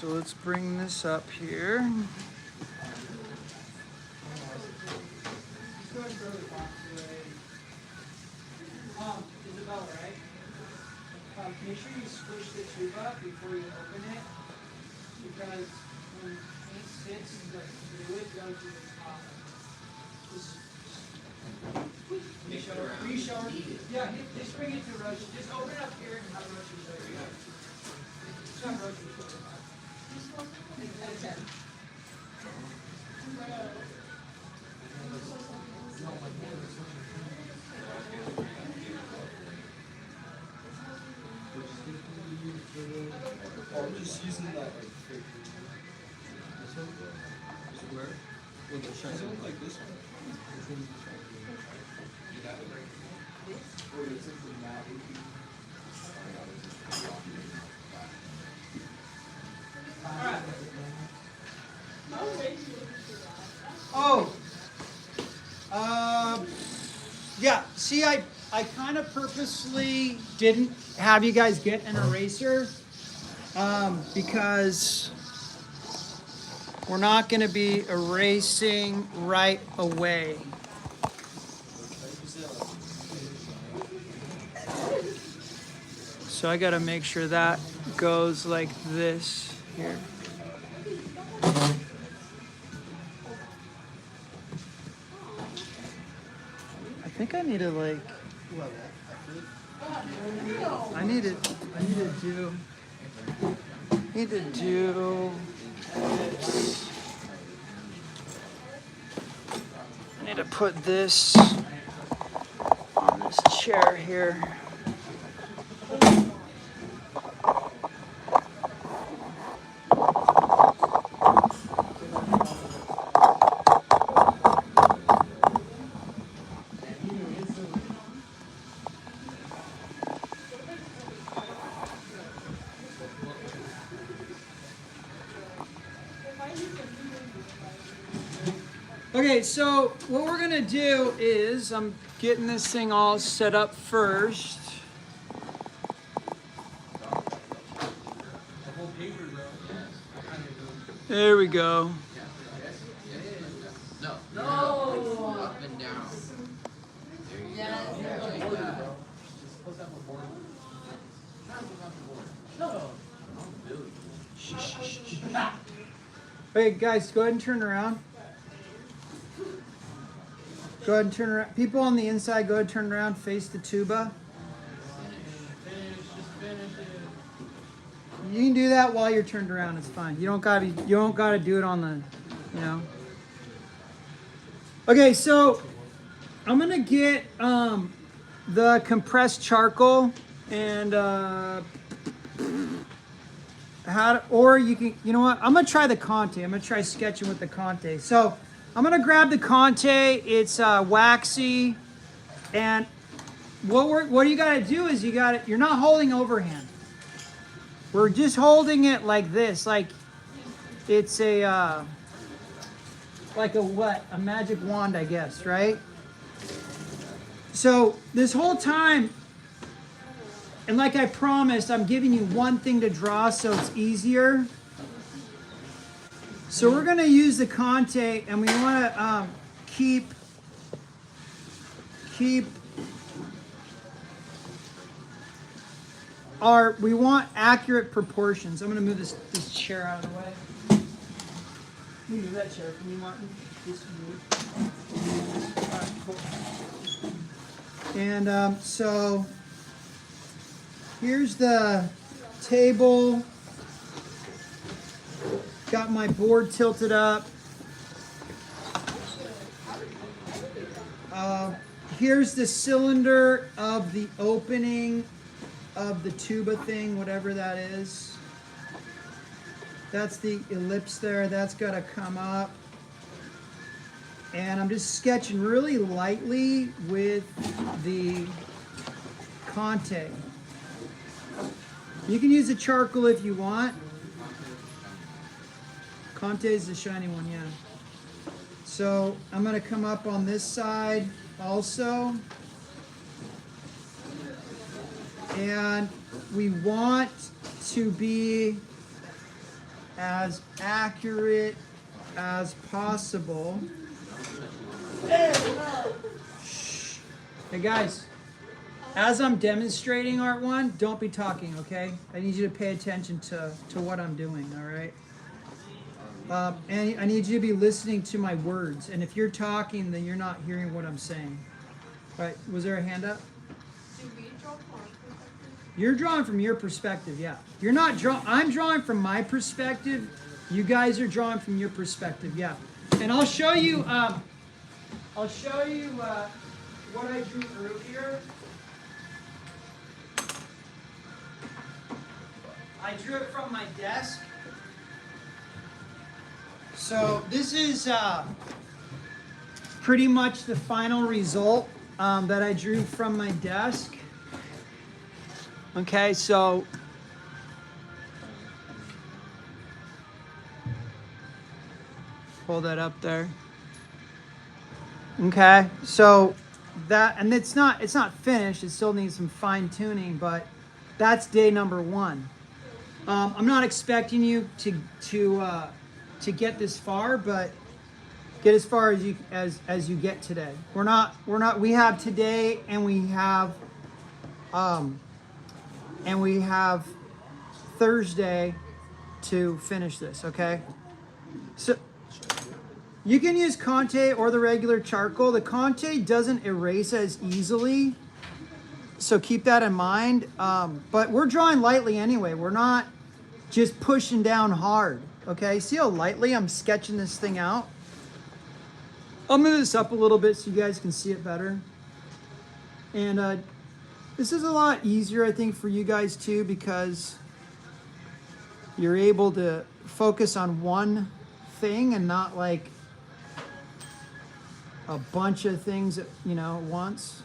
So let's bring this up here. Isabella, right? Make sure you squish the tube up before you open it, because when paint sits, the fluid goes to the top. Just yeah, just bring it to Roche. Just open it up here and have Roche show you. Just have Roche show you. I'm just using that like fake. This one? Where? Does it look like this one? Which one is the shiny? That one. Or it's like the matte. Yeah, see, I kind of purposely didn't have you guys get an eraser because we're not going to be erasing right away. So I got to make sure that goes like this here. I think I need to like, I need to do this. I need to put this on this chair here. Okay, so what we're gonna do is I'm getting this thing all set up first. There we go. No. Up and down. There you go. Like that. Hey guys, go ahead and turn around. Go ahead and turn around. People on the inside, go ahead and turn around, face the tuba. You can do that while you're turned around. It's fine. You don't gotta do it on the, you know. Okay, so I'm gonna get the compressed charcoal and or you can, you know what? I'm gonna try the Conte. I'm gonna try sketching with the Conte. So I'm gonna grab the Conte. It's waxy, and what you gotta do is you're not holding overhand. We're just holding it like this, like it's a like a magic wand, I guess, right? So this whole time, and like I promised, I'm giving you one thing to draw so it's easier. So we're gonna use the Conte, and we wanna keep we want accurate proportions. I'm gonna move this chair out of the way. You move that chair for me, Martin. This move. All right, cool. And so here's the table. Got my board tilted up. Here's the cylinder of the opening of the tuba thing, whatever that is. That's the ellipse there. That's got to come up. And I'm just sketching really lightly with the Conte. You can use the charcoal if you want. Conte is the shiny one, yeah. So I'm going to come up on this side also. And we want to be as accurate as possible. Shh. Hey guys, as I'm demonstrating Art 1, don't be talking, okay? I need you to pay attention to what I'm doing, all right? And I need you to be listening to my words. And if you're talking, then you're not hearing what I'm saying. All right, was there a hand up? You're drawing from your perspective, yeah. You're not drawing, I'm drawing from my perspective. You guys are drawing from your perspective, yeah. And I'll show you what I drew earlier. I drew it from my desk. So this is pretty much the final result that I drew from my desk. Okay, so hold that up there. Okay, so that, and it's not finished. It still needs some fine tuning, but that's day number 1. I'm not expecting you to get this far, but get as far as you get today. We have today, and we have Thursday to finish this, okay? So you can use Conte or the regular charcoal. The Conte doesn't erase as easily, so keep that in mind. But we're drawing lightly anyway. We're not just pushing down hard, okay? See how lightly I'm sketching this thing out? I'll move this up a little bit so you guys can see it better. And this is a lot easier, I think, for you guys too, because you're able to focus on one thing and not like a bunch of things at, once.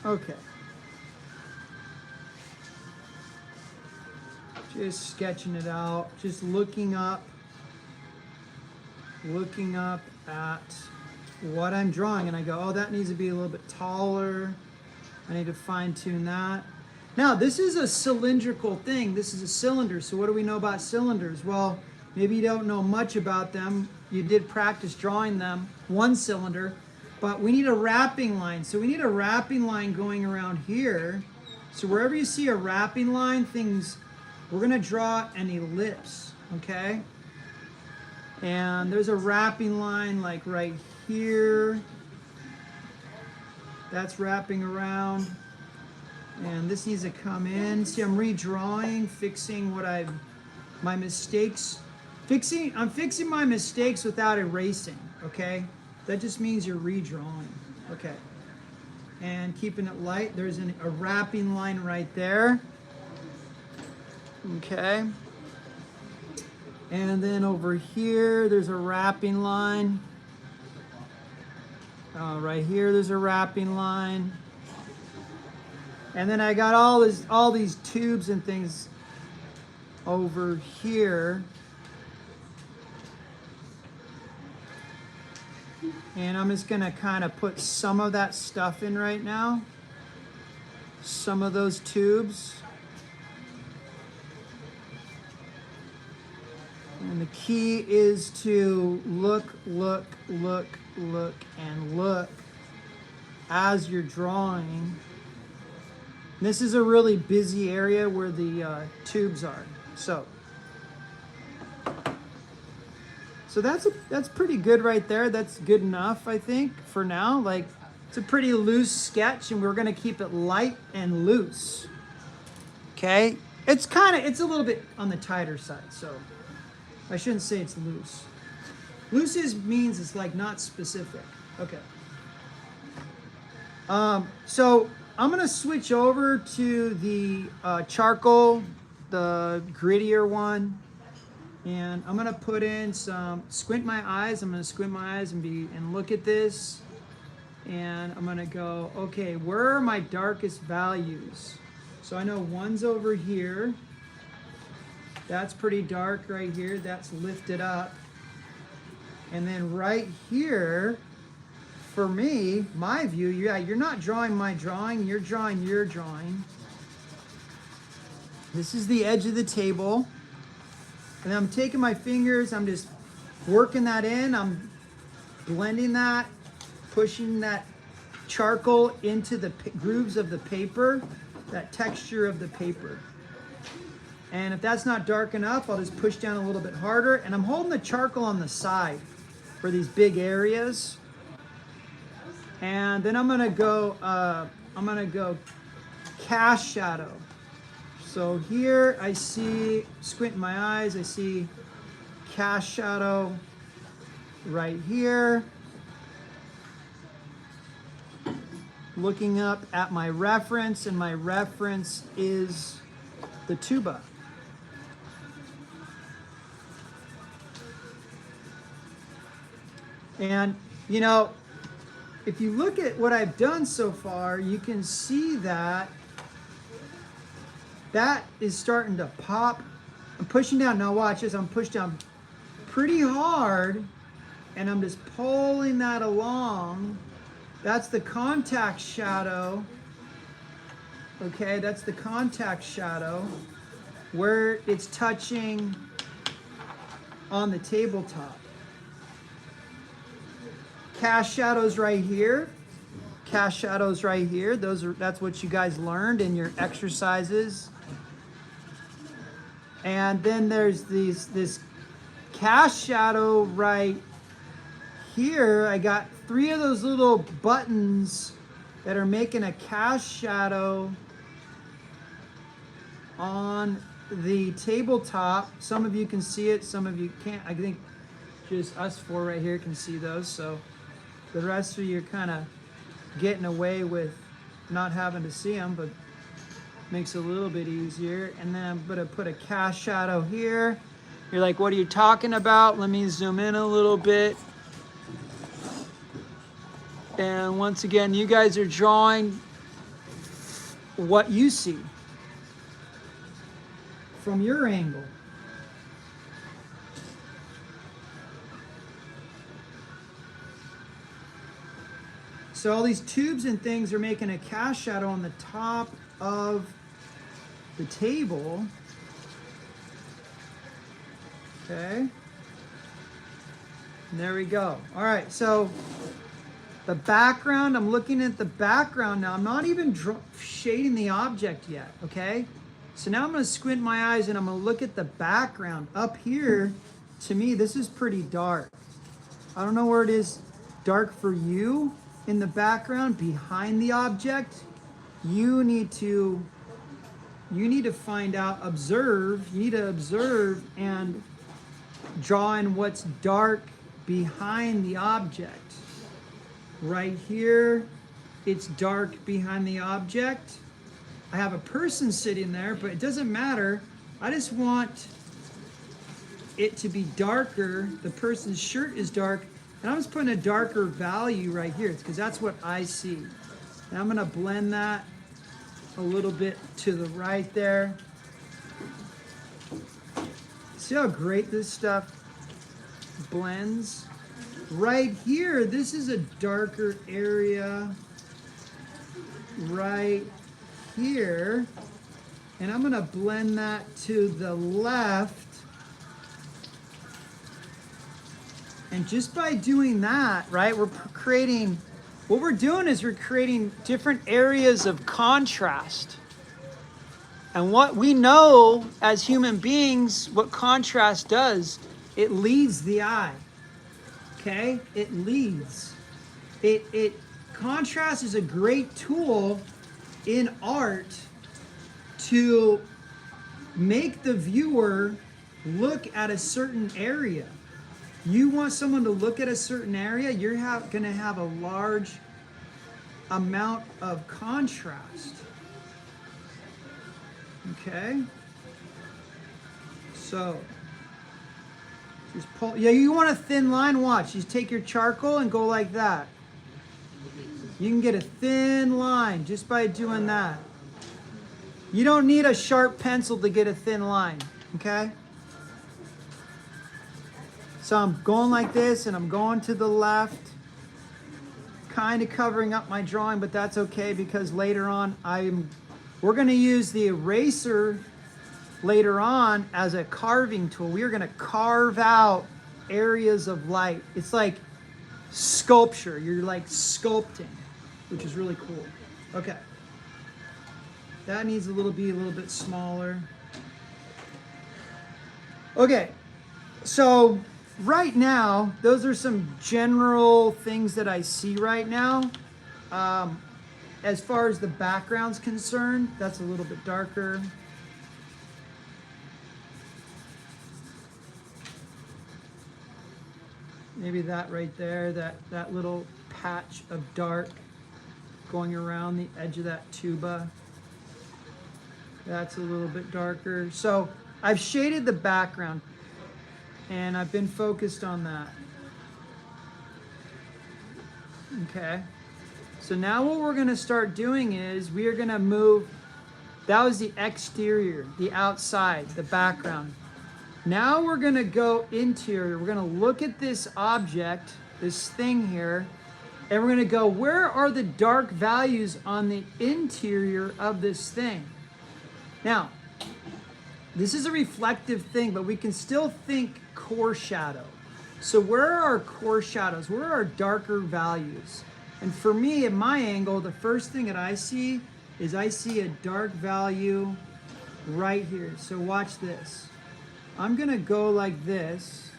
Okay. Just sketching it out, just looking up at what I'm drawing, and I go, oh, that needs to be a little bit taller. I need to fine tune that. Now, this is a cylindrical thing. This is a cylinder. So what do we know about cylinders? Well, maybe you don't know much about them. You did practice drawing them, one cylinder, but we need a wrapping line. So we need a wrapping line going around here. So wherever you see a wrapping line, we're gonna draw an ellipse, okay? And there's a wrapping line like right here. That's wrapping around. And this needs to come in. See, I'm redrawing, fixing my mistakes. I'm fixing my mistakes without erasing, okay? That just means you're redrawing, okay? And keeping it light, there's a wrapping line right there. Okay. And then over here, there's a wrapping line. Right here, there's a wrapping line. And then I got all these tubes and things over here. And I'm just gonna kind of put some of that stuff in right now. Some of those tubes. And the key is to look, and look as you're drawing. This is a really busy area where the tubes are. So that's pretty good right there. That's good enough, I think, for now. Like, it's a pretty loose sketch, and we're gonna keep it light and loose. Okay? It's a little bit on the tighter side, so I shouldn't say it's loose. Loose means it's like not specific. Okay. So I'm gonna switch over to the charcoal, the grittier one, and I'm gonna put in some. Squint my eyes. I'm gonna squint my eyes and look at this, and I'm gonna go, okay, where are my darkest values? So I know one's over here. That's pretty dark right here. That's lifted up. And then right here, for me, my view, yeah, you're not drawing my drawing, you're drawing your drawing. This is the edge of the table. And I'm taking my fingers, I'm just working that in, I'm blending that, pushing that charcoal into the grooves of the paper, that texture of the paper. And if that's not dark enough, I'll just push down a little bit harder. And I'm holding the charcoal on the side for these big areas. And then I'm gonna go cast shadow. So here I see, squinting my eyes, I see cast shadow right here. Looking up at my reference, and my reference is the tuba. And, you know, if you look at what I've done so far, you can see that that is starting to pop. I'm pushing down, now watch this, I'm pushed down pretty hard, and I'm just pulling that along. That's the contact shadow. Okay, that's the contact shadow where it's touching on the tabletop. Cast shadows right here. Cast shadows right here. That's what you guys learned in your exercises. And then there's this cast shadow right here. I got 3 of those little buttons that are making a cast shadow on the tabletop. Some of you can see it, some of you can't. I think just us 4 right here can see those. So the rest of you are kind of getting away with not having to see them, but makes it a little bit easier. And then I'm gonna put a cast shadow here. You're like, what are you talking about? Let me zoom in a little bit. And once again, you guys are drawing what you see from your angle. So all these tubes and things are making a cast shadow on the top of the table. Okay. And there we go. All right, so the background, I'm looking at the background now. I'm not even shading the object yet, okay? So now I'm gonna squint my eyes and I'm gonna look at the background. Up here, to me, this is pretty dark. I don't know where it is dark for you in the background, behind the object. You need to find out, observe, you need to observe and draw in what's dark behind the object. Right here, it's dark behind the object. I have a person sitting there, but it doesn't matter. I just want it to be darker. The person's shirt is dark, and I'm just putting a darker value right here because that's what I see. And I'm gonna blend that a little bit to the right there. See how great this stuff blends? Right here, this is a darker area right here. And I'm gonna blend that to the left. And just by doing that, right, we're creating, what we're doing is we're creating different areas of contrast. And what we know as human beings, what contrast does, it leads the eye. Okay? It leads. Contrast is a great tool in art to make the viewer look at a certain area. You want someone to look at a certain area, you're going to have a large amount of contrast. Okay? So, just pull. Yeah, you want a thin line? Watch. You take your charcoal and go like that. You can get a thin line just by doing that. You don't need a sharp pencil to get a thin line. Okay? So I'm going like this and I'm going to the left. kind of covering up my drawing, but that's okay because later on we're going to use the eraser later on as a carving tool. We are going to carve out areas of light. It's like sculpture. You're like sculpting, which is really cool. Okay. That needs be a little bit smaller. Okay. So right now, those are some general things that I see right now. As far as the background's concerned, that's a little bit darker. Maybe that right there, that little patch of dark going around the edge of that tuba. That's a little bit darker. So I've shaded the background and I've been focused on that. Okay. So now what we're going to start doing is we are going to move. That was the exterior, the outside, the background. Now we're going to go interior. We're going to look at this object, this thing here, and we're going to go, where are the dark values on the interior of this thing? Now, this is a reflective thing, but we can still think core shadow. So where are our core shadows? Where are our darker values? And for me, at my angle, the first thing that I see is I see a dark value right here. So watch this. I'm going to go like this.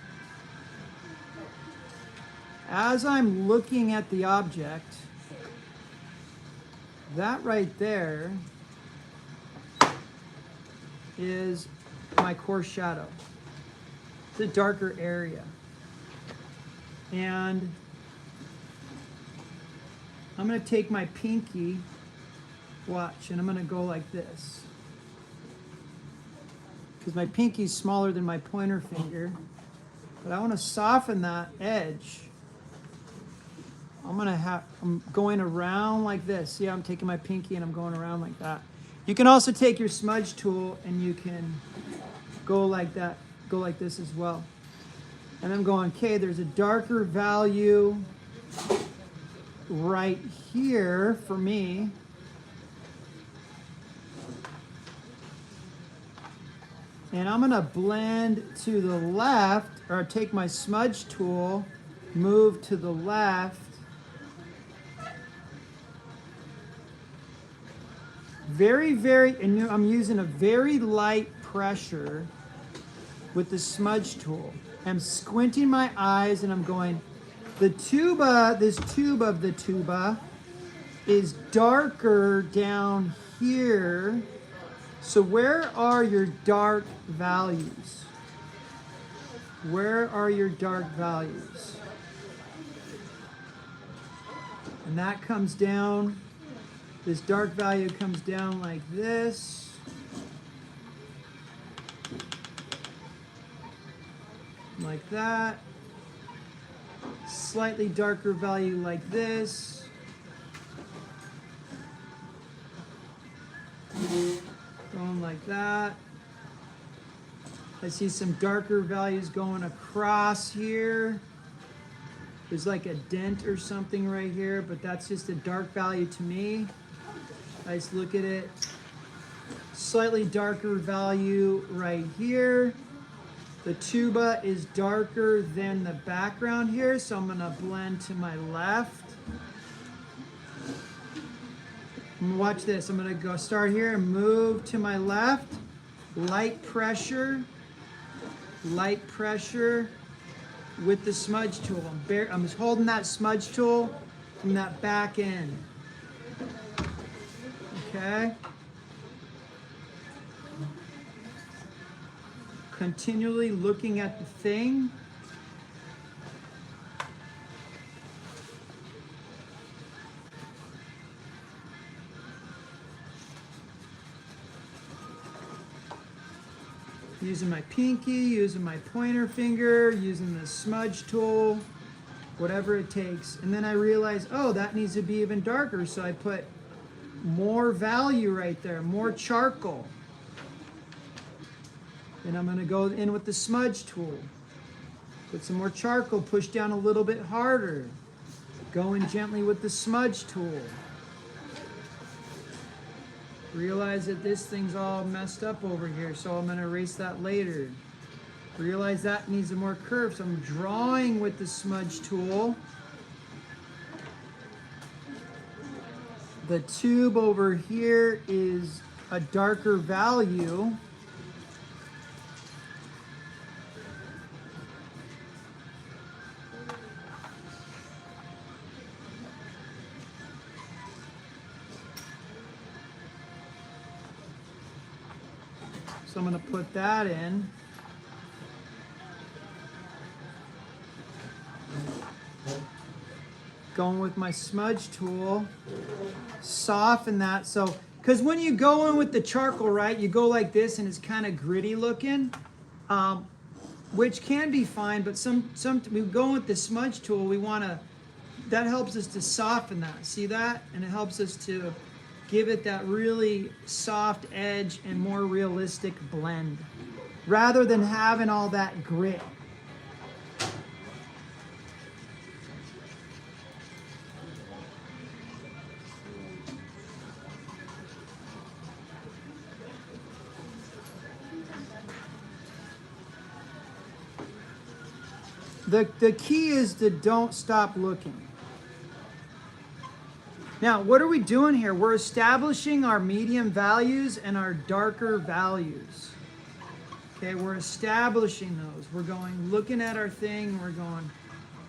As I'm looking at the object, that right there is my core shadow. It's a darker area. And I'm going to take my pinky, watch, and I'm going to go like this. Because my pinky's smaller than my pointer finger. But I want to soften that edge. I'm going around like this. See how I'm taking my pinky and I'm going around like that. You can also take your smudge tool and you can go like that, go like this as well. And I'm going, okay, there's a darker value right here for me. And I'm gonna blend to the left, or take my smudge tool, move to the left. And I'm using a very light pressure with the smudge tool. I'm squinting my eyes and I'm going, this tube of the tuba is darker down here. So where are your dark values? Where are your dark values? And that comes down, this dark value comes down like this. Like that. Slightly darker value like this. Going like that. I see some darker values going across here. There's like a dent or something right here, but that's just a dark value to me. I just look at it. Slightly darker value right here. The tuba is darker than the background here, so I'm gonna blend to my left. Watch this, I'm gonna go start here and move to my left. Light pressure with the smudge tool. I'm just holding that smudge tool from that back end. Okay. Continually looking at the thing. Using my pinky, using my pointer finger, using the smudge tool, whatever it takes. And then I realize, oh, that needs to be even darker. So I put more value right there, more charcoal. And I'm going to go in with the smudge tool. Put some more charcoal, push down a little bit harder. Going gently with the smudge tool. Realize that this thing's all messed up over here, so I'm going to erase that later. Realize that needs a more curve, so I'm drawing with the smudge tool. The tube over here is a darker value. So I'm going to put that in. Going with my smudge tool, soften that. So, because when you go in with the charcoal, right, you go like this and it's kind of gritty looking, which can be fine, but some we go with the smudge tool, we want to, that helps us to soften that. See that? And it helps us to give it that really soft edge and more realistic blend, rather than having all that grit. The key is to don't stop looking. Now, what are we doing here? We're establishing our medium values and our darker values. Okay, we're establishing those. We're going, looking at our thing, we're going,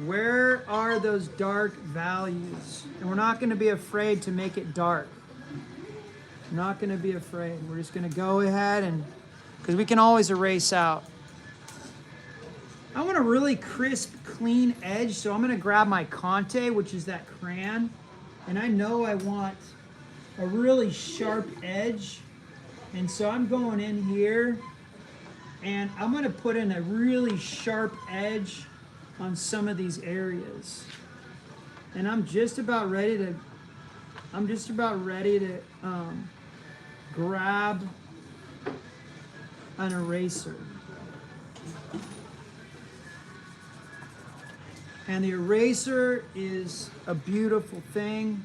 where are those dark values? And we're not going to be afraid to make it dark. We're not going to be afraid. We're just going to go ahead and, because we can always erase out. I want a really crisp, clean edge, so I'm going to grab my Conte, which is that crayon, and I know I want a really sharp edge, and so I'm going in here, and I'm going to put in a really sharp edge on some of these areas. And I'm just about ready to grab an eraser. And the eraser is a beautiful thing.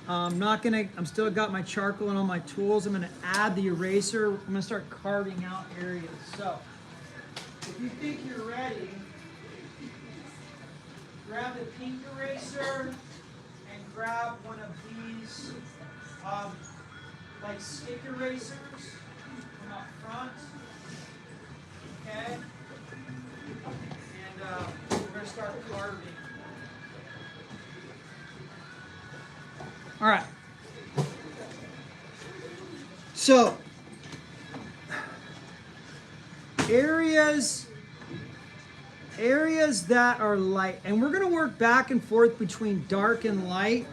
I'm still got my charcoal and all my tools. I'm gonna add the eraser. I'm gonna start carving out areas. So, if you think you're ready, grab the pink eraser and grab one of these, like stick erasers from up front. Okay? And we're going to start carving. All right. So, areas that are light, and we're going to work back and forth between dark and light.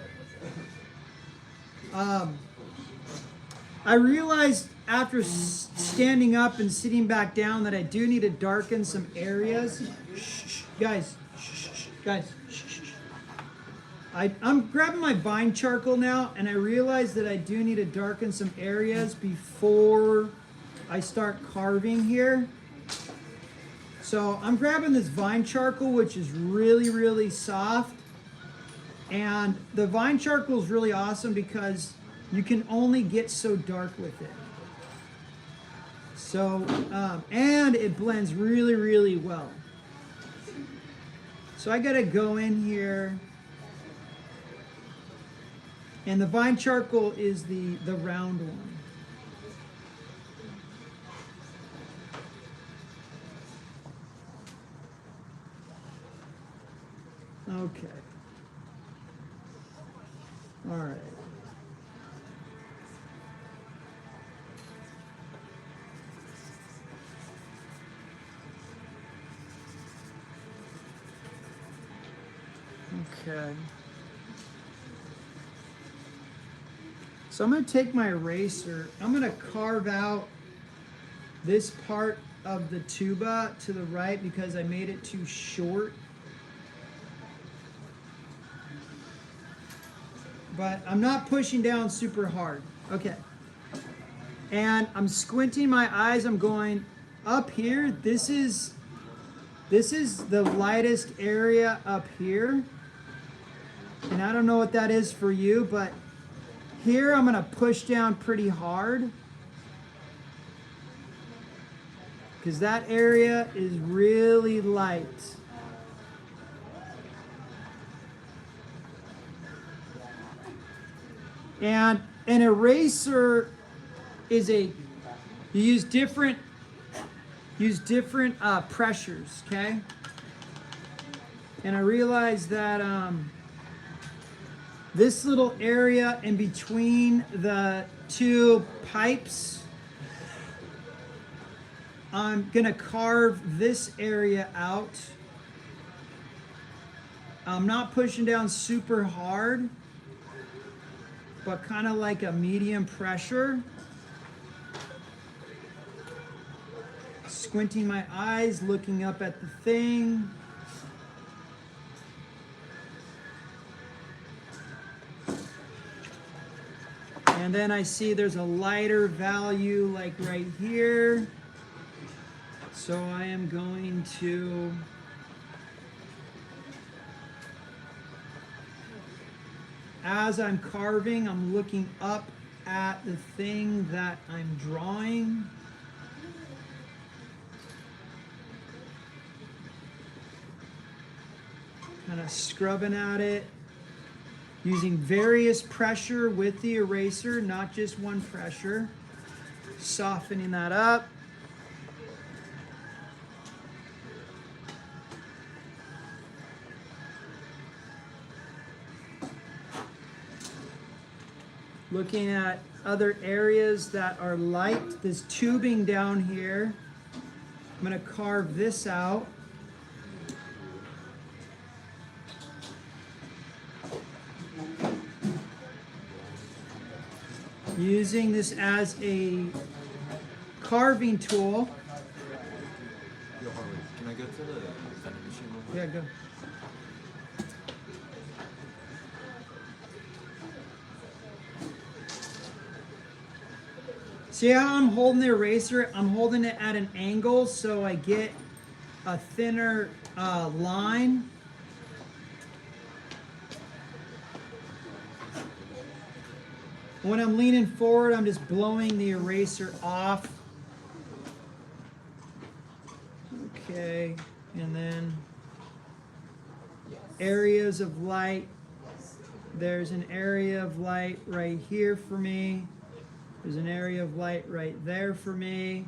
I realized after standing up and sitting back down that I do need to darken some areas. Shh, guys, guys. I'm grabbing my vine charcoal now, and I realize that I do need to darken some areas before I start carving here. So I'm grabbing this vine charcoal, which is really, really soft. And the vine charcoal is really awesome because you can only get so dark with it. So, and it blends really, really well. So I gotta go in here. And the vine charcoal is the round one. Okay. All right. Okay. So I'm going to take my eraser. I'm going to carve out this part of the tuba to the right because I made it too short. But I'm not pushing down super hard. Okay. And I'm squinting my eyes. I'm going up here. This is the lightest area up here. And I don't know what that is for you, but here I'm gonna push down pretty hard because that area is really light. And an eraser is you use different pressures, okay? And I realized that this little area in between the two pipes, I'm gonna carve this area out. I'm not pushing down super hard, but kind of like a medium pressure. Squinting my eyes, looking up at the thing. And then I see there's a lighter value like right here. So I am going to as I'm carving, I'm looking up at the thing that I'm drawing. Kind of scrubbing at it, using various pressure with the eraser, not just one pressure. Softening that up. Looking at other areas that are light. This tubing down here, I'm going to carve this out. Using this as a carving tool. Yo, Harley, can I go to the vending machine real quick? Yeah, go. See how I'm holding the eraser? I'm holding it at an angle so I get a thinner line. When I'm leaning forward, I'm just blowing the eraser off. Okay, and then areas of light. There's an area of light right here for me. There's an area of light right there for me.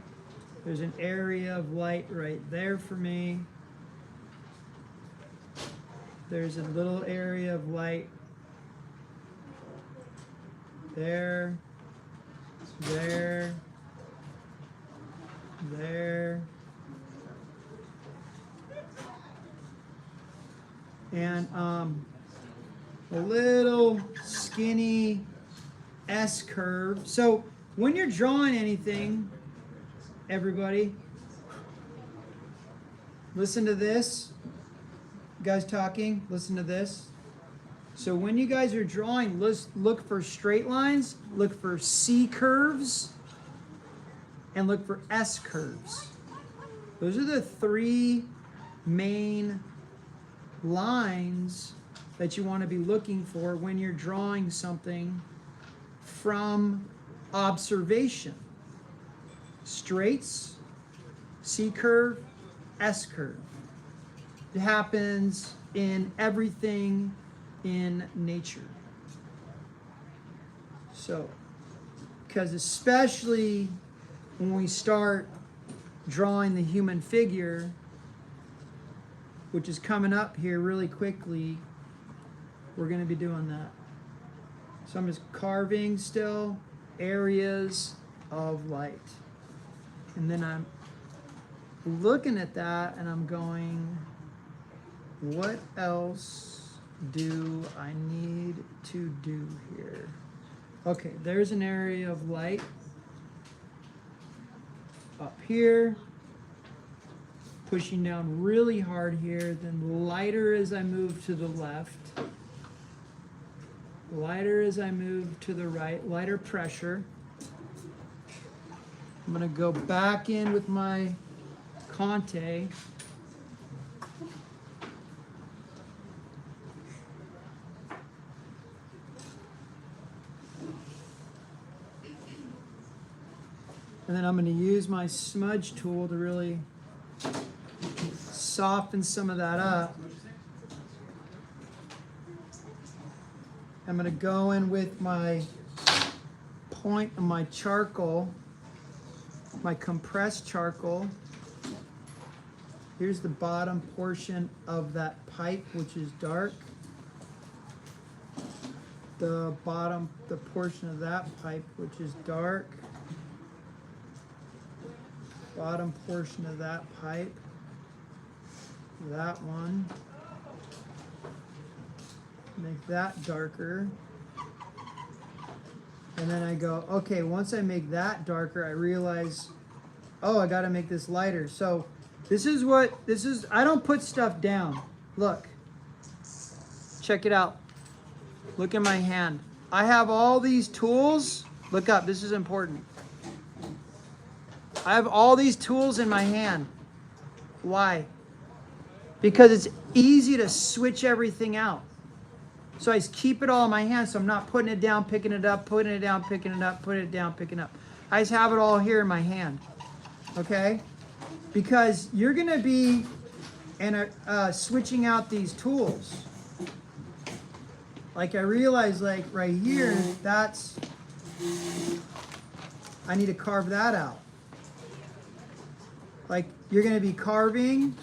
There's an area of light right there for me. There's a little area of light there, there, there. And a little skinny S curve. So when you're drawing anything, everybody, listen to this. You guys talking, listen to this. So when you guys are drawing, look for straight lines, look for C curves, and look for S curves. Those are the three main lines that you want to be looking for when you're drawing something from observation. Straights, C curve, S curve. It happens in everything in nature. So, because especially when we start drawing the human figure, which is coming up here really quickly, we're going to be doing that. So I'm just carving still areas of light. And then I'm looking at that and I'm going, what else do I need to do here? Okay, there's an area of light up here. Pushing down really hard here, then lighter as I move to the left. Lighter as I move to the right, lighter pressure. I'm gonna go back in with my Conte. And then I'm going to use my smudge tool to really soften some of that up. I'm going to go in with my point of my charcoal, my compressed charcoal. Here's the bottom portion of that pipe, which is dark. The portion of that pipe, which is dark. Bottom portion of that pipe. That one. Make that darker. And then I go, okay, once I make that darker, I realize, oh, I got to make this lighter. So this is, I don't put stuff down. Look. Check it out. Look at my hand. I have all these tools. Look up, this is important. I have all these tools in my hand. Why? Because it's easy to switch everything out. So I just keep it all in my hand, so I'm not putting it down, picking it up, putting it down, picking it up, putting it down, picking it up. I just have it all here in my hand. Okay? Because you're going to be switching out these tools. Like I realize, like right here, I need to carve that out. Like you're going to be carving,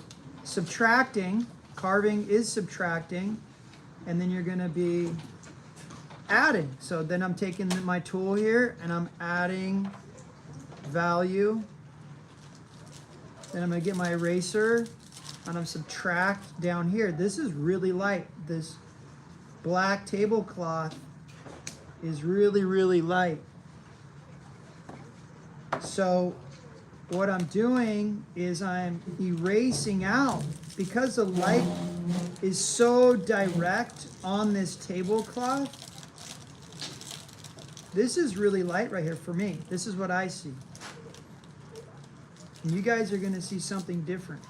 subtracting. Carving is subtracting. And then you're going to be adding. So then I'm taking my tool here and I'm adding value. Then I'm going to get my eraser and I'm subtract down here. This is really light. This black tablecloth is really, really light. So what I'm doing is I'm erasing out, because the light is so direct on this tablecloth. This is really light right here for me. This is what I see. And you guys are going to see something different.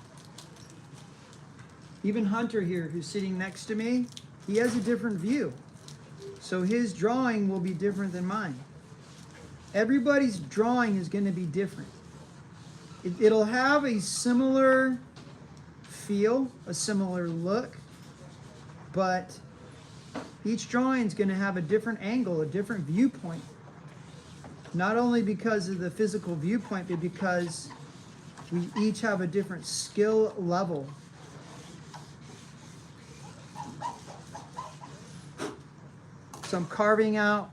Even Hunter here, who's sitting next to me, he has a different view. So his drawing will be different than mine. Everybody's drawing is going to be different. It'll have a similar feel, a similar look, but each drawing is going to have a different angle, a different viewpoint. Not only because of the physical viewpoint, but because we each have a different skill level. So I'm carving out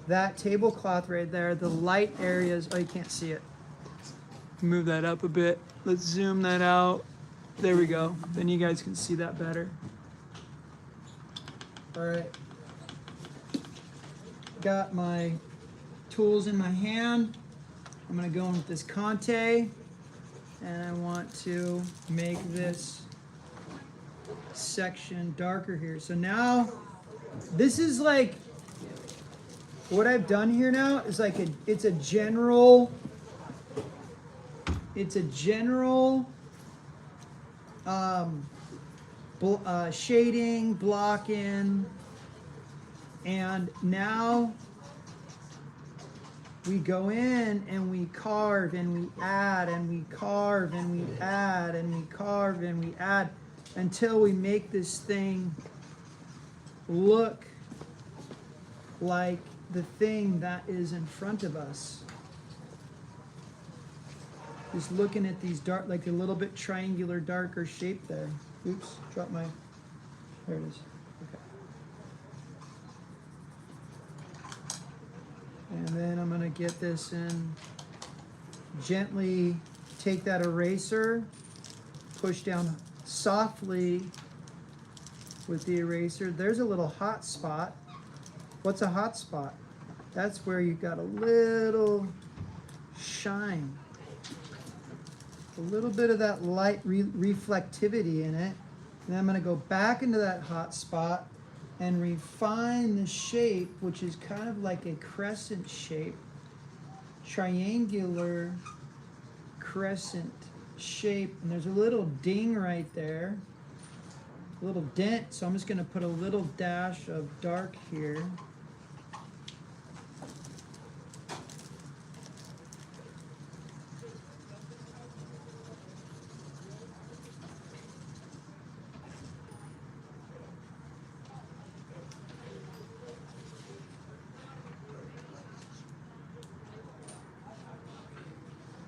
that tablecloth right there, the light areas. Oh, you can't see it. Move that up a bit. Let's zoom that out. There we go. Then you guys can see that better. All right. Got my tools in my hand. I'm going to go in with this Conte, and I want to make this section darker here. So now, this is like, what I've done here now is like it's a general shading, block in, and now we go in and we carve and we add and we carve and we add and we carve and we add until we make this thing look like the thing that is in front of us. Just looking at these dark, like a little bit triangular, darker shape there. Oops, dropped my, there it is. Okay. And then I'm gonna get this in, gently take that eraser, push down softly with the eraser. There's a little hot spot. What's a hot spot? That's where you've got a little shine. A little bit of that light reflectivity in it. And then I'm going to go back into that hot spot and refine the shape, which is kind of like a crescent shape. Triangular crescent shape. And there's a little ding right there. A little dent. So I'm just going to put a little dash of dark here.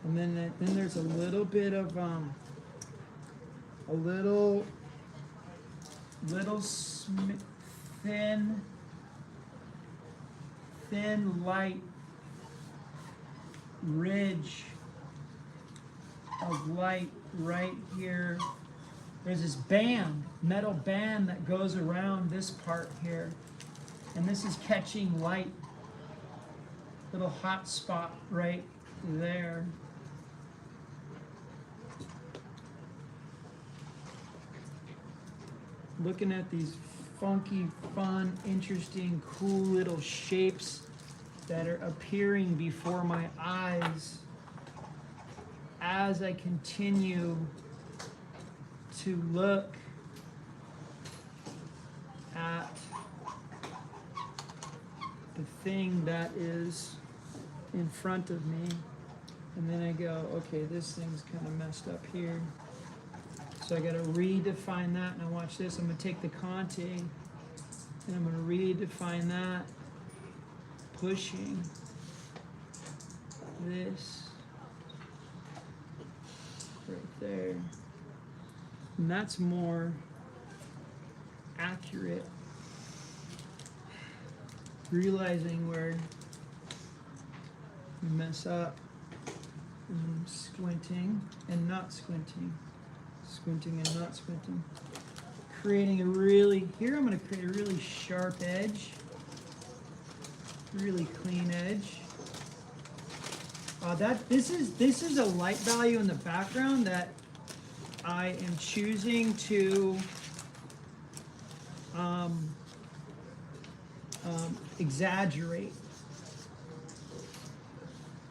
And then there's a little bit of a little thin light ridge of light right here. There's this band, metal band that goes around this part here. And this is catching light. Little hot spot right there. Looking at these funky, fun, interesting, cool little shapes that are appearing before my eyes as I continue to look at the thing that is in front of me. And then I go, okay, this thing's kind of messed up here. So I got to redefine that. Now watch this. I'm going to take the Conte and I'm going to redefine that, pushing this right there. And that's more accurate. Realizing where you mess up. And squinting and not squinting. Squinting and not squinting. Creating a really, here I'm going to create a really sharp edge. Really clean edge. This is a light value in the background that I am choosing to exaggerate.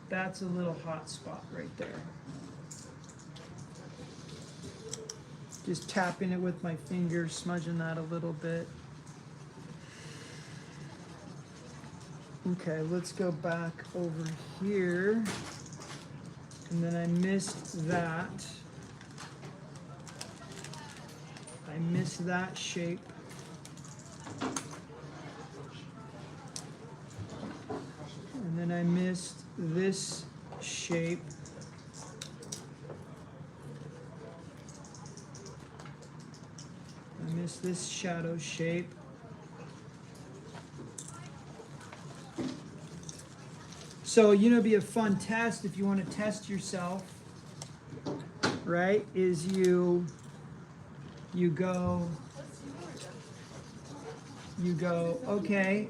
That's a little hot spot right there. Just tapping it with my fingers, smudging that a little bit. Okay, let's go back over here. And then I missed that. I missed that shape. And then I missed this shape. I missed this shadow shape. So, it'd be a fun test if you want to test yourself, right? Is you go, okay,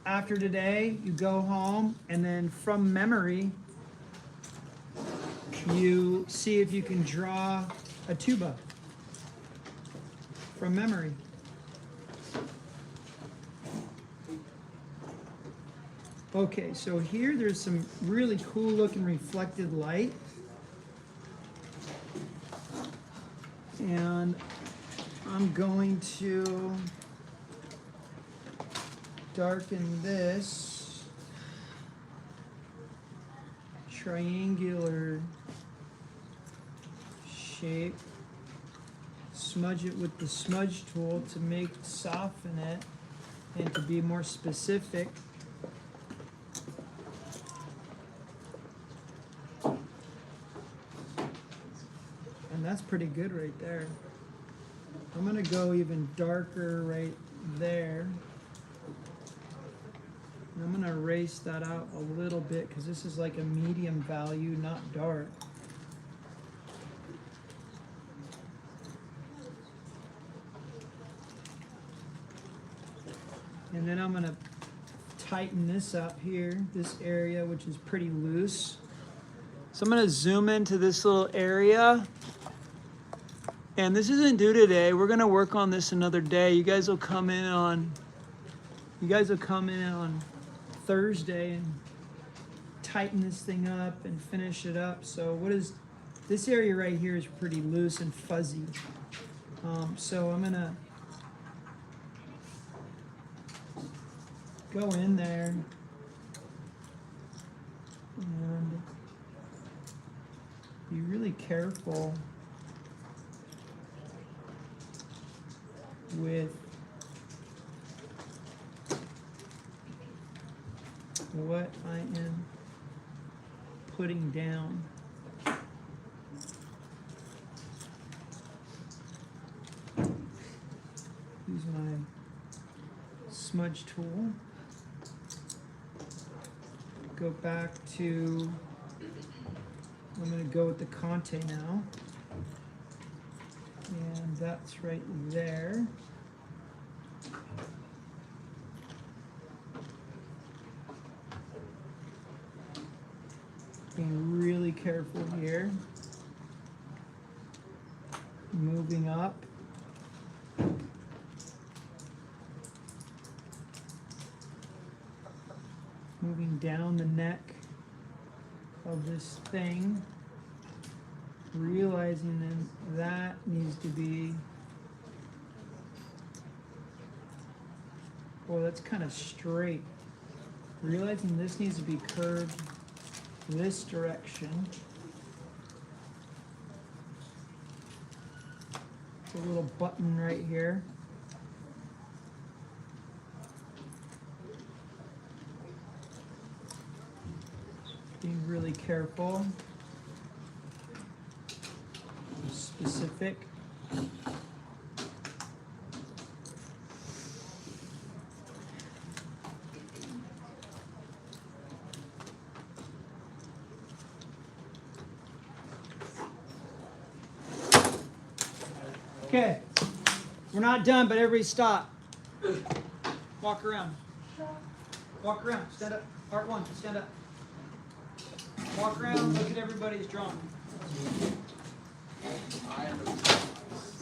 after today, you go home, and then from memory, you see if you can draw a tuba from memory. Okay, so here there's some really cool looking reflected light. And I'm going to darken this triangular shape, smudge it with the smudge tool to soften it and to be more specific. And that's pretty good right there. I'm gonna go even darker right there. And I'm gonna erase that out a little bit because this is like a medium value, not dark. And then I'm gonna tighten this up here, this area, which is pretty loose. So I'm gonna zoom into this little area. And this isn't due today. We're gonna work on this another day. You guys will come in on Thursday and tighten this thing up and finish it up. So this area right here is pretty loose and fuzzy. So I'm gonna go in there and be really careful with what I am putting down. smudge tool. Go back to, I'm going to go with the Conte now. And that's right there. Being really careful here. Moving up. Moving down the neck of this thing. Realizing then that needs to be, well, that's kind of straight. Realizing this needs to be curved this direction. A little button right here. Being really careful. Specific. Okay, we're not done, but everybody stop. Walk around. Walk around. Stand up. Part one. Stand up. Walk around. Look at everybody's drawing.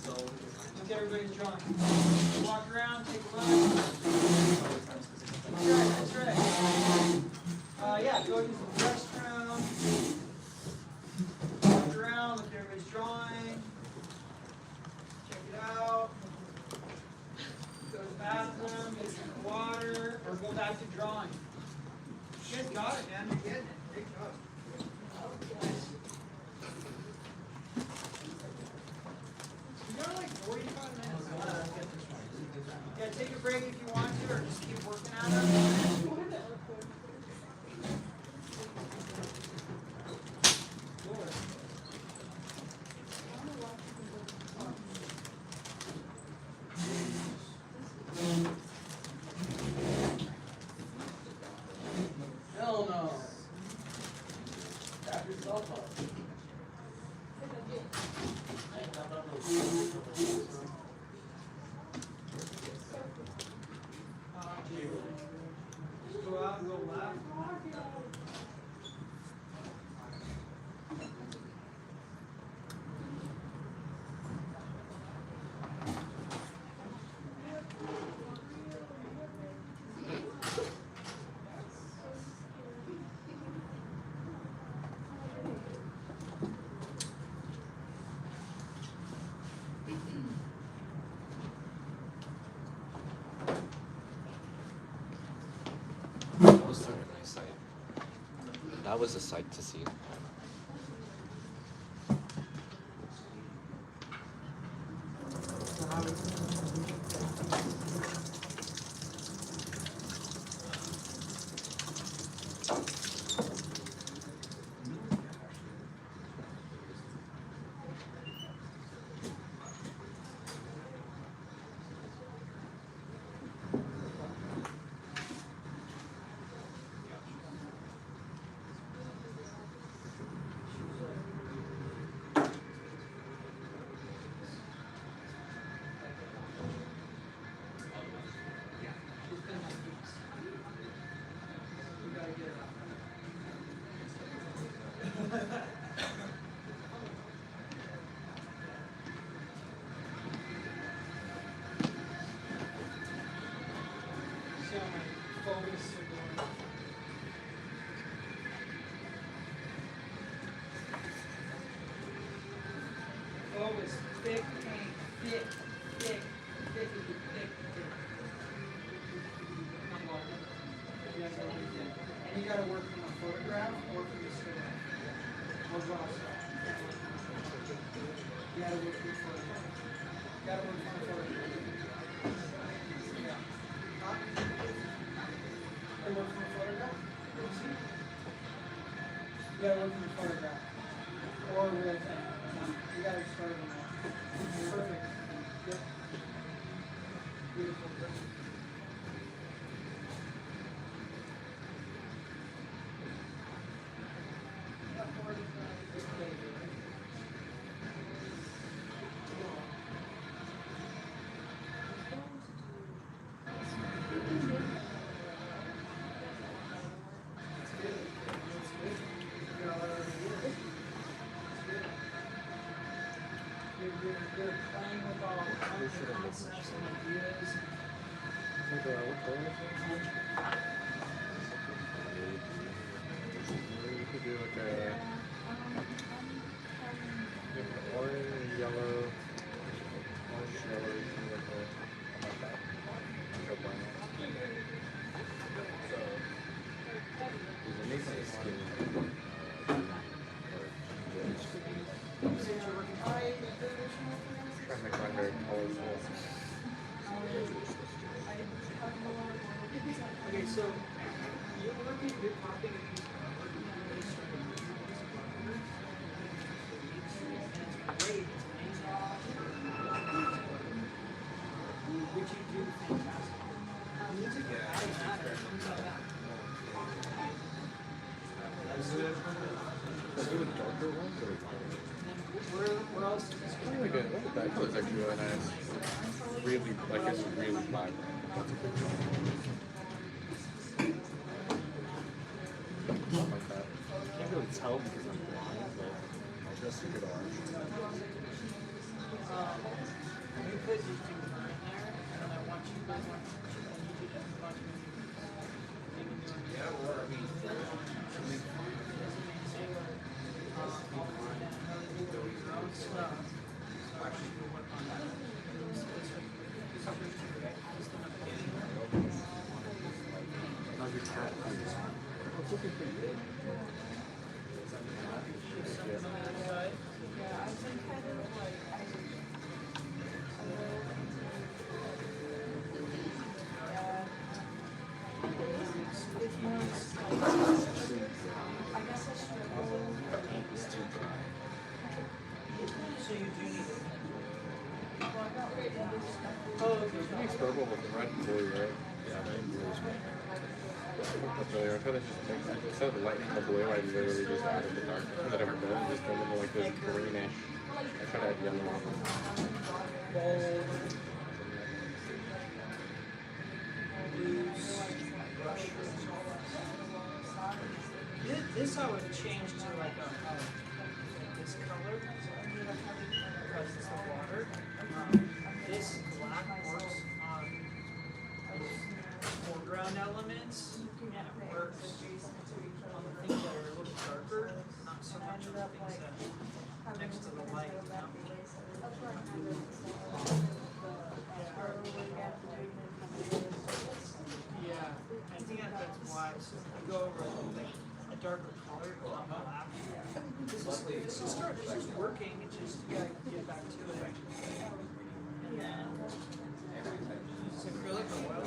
Look at everybody's drawing. Walk around. Take a look. That's right. Yeah, go use the restroom. Walk around. Look at everybody's drawing. Check it out. Go to the bathroom, get some water, or go back to drawing. You guys got it, man. You're getting it. Great job. You got like 45 minutes. Yeah, take a break if you want to, or just keep working at it. Hell no. Tap yourself up. Go out and go left. That was certainly a nice sight. That was a sight to see. See how my focus are going. Focus, thick paint, thick, thick, thick, thick, thick. Not water. You guys gotta be thick. And you gotta work from a photograph or from the script. Or raw stuff. You gotta work from a photograph. You gotta work from a photograph. Yeah. Huh? You work from a photograph? See? You gotta work from a photograph. Or a real thing. You gotta start with that. Perfect. Yep. Beautiful. concepts and ideas. What color is it? We could do like a orange, yellow, orange, yellow, like that. Like a brown. It makes it skin. Trying to make mine very colorful. Okay, so you're popping which you do fantastic. Music doesn't matter. It comes out that. Let's do a darker one or Where else is this I like it. That color's actually really nice. Really, like it's really vibrant. That's a good one. Something like that. Can't really tell because I'm blind, but just a good orange. you could just do burn there, and then I want you guys on YouTube to watch me. Yeah, or I mean, How's your cat? It's looking pretty good. So you do need it. It makes purple with the red and blue, right? Yeah, red and blue is great. That's really, I thought it just makes, instead of the light and the blue, I literally just added the dark, put it over there and just turned into like this greenish. I tried to add yellow on it. This I would change to like this color because it's the water. This black works on these foreground elements and it works on the things that are a little darker, not so much on the things that are next to the light. Yeah, I think that's why. So if you go over like a darker color on the lap, this is working. It's just you gotta get back to it. And then it's acrylic or oil.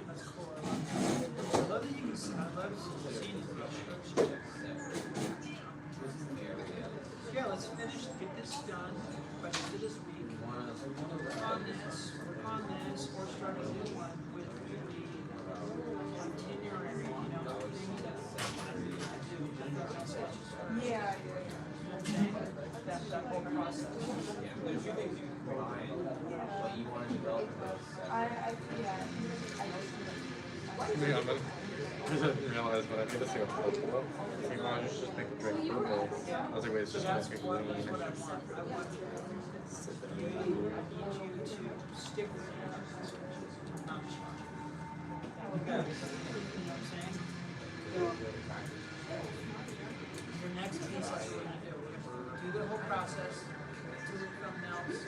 That's cool. I love that you can see. I love seeing these strokes. Yeah, let's finish. Get this done by the end of this week. Work on this, or start a new one with the itinerary, things that Yeah. that whole process. what you want to develop Yeah, but I didn't realize, but I made this thing a purple. I mean, why don't you just make the drink purple? I was like, wait, it's just gonna make What I green. want. I want you to stick with it. Not try. Okay. You know what I'm saying? Your next piece, that's what we're gonna do. We're gonna do the whole process, do the thumbnails.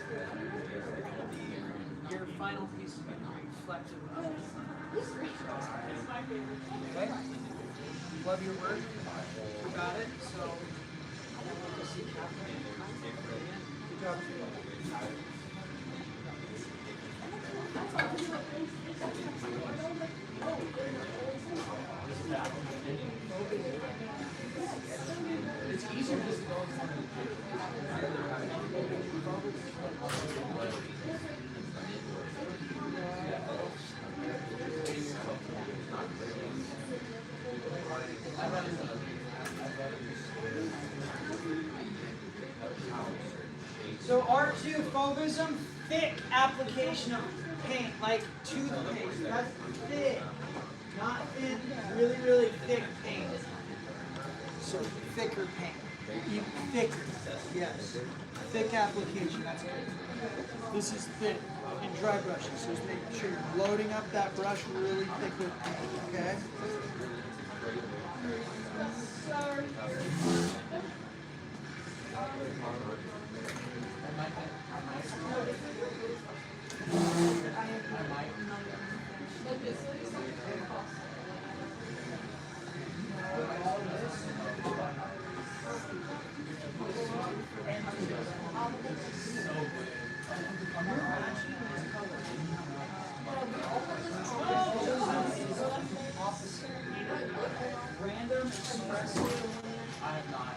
Your final piece is gonna be reflective of it. Okay? Love your work. You got it. So, we'll see Catherine. Good job. It's easier just to go So R2 Fauvism, thick application of paint, like toothpaste. That's thick, not thin, really, really thick paint. So thicker paint. Thicker, yes. Thick application, that's good. This is thick in dry brushing, so just make sure you're loading up that brush really thick with paint, okay? Random, expressive. I have not.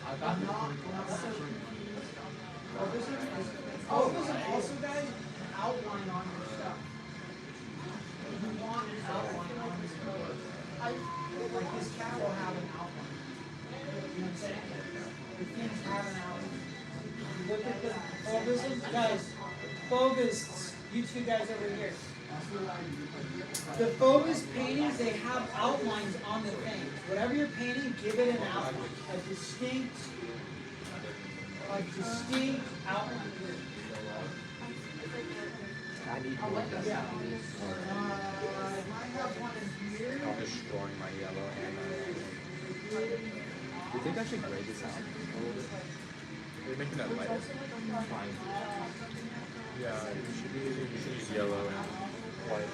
I've gotten Oh, listen, also guys, outline on your stuff. You want an outline on this color. Like this cat will have an outline. You know what I'm saying? The things have an outline. Look at the Focus, guys. Focus, you two guys over here. The Focus paintings, they have outlines on the things. Whatever you're painting, give it an outline. A distinct outline. I need more than Yeah. that. I might have one in here. I'm destroying my yellow and do you think I should gray this out a little bit? Are you making that lighter? Fine. Yeah, you should use yellow and white.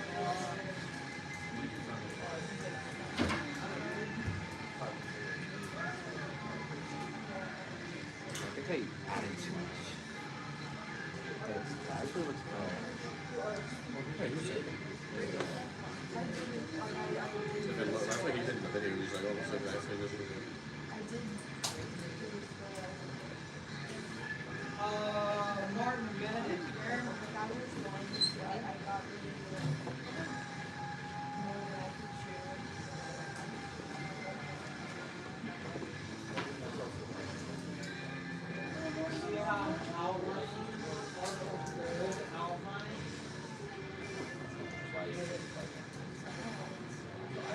I think I added too much. It actually looks Hey, who's it? Last time he did in the video, he was like, oh, what's up, guys? Hey, this is it. Martin Benedict here. See how outline,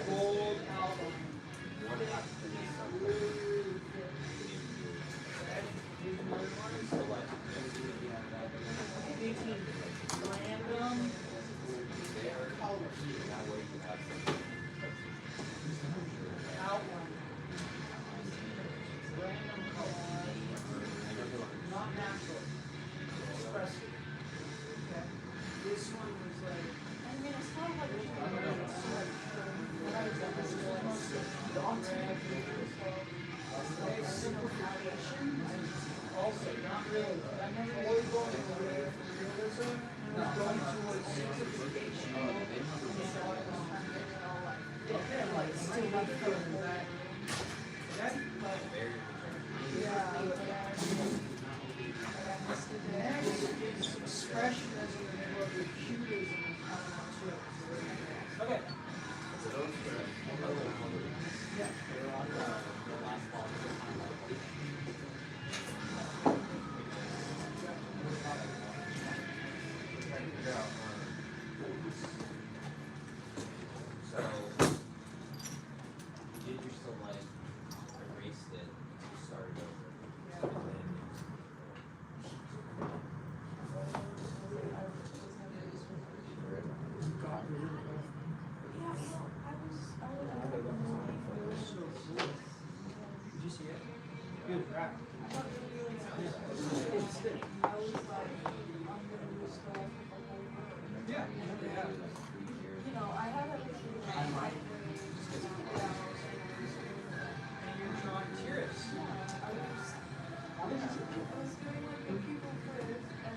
bold outline. Random colors. Outline. Random colors. Not natural. Expressive. Okay. This one was like. Simplification. Also, not really. I'm always going away from realism. I'm going towards simplification. Okay, like still not feeling that. Okay? Next is expressionism or the cubism is coming up too. Okay. Yeah. So, did you still like erased it? You started over. And then Did you see it? Good, right. Yeah. And you're drawing tourists.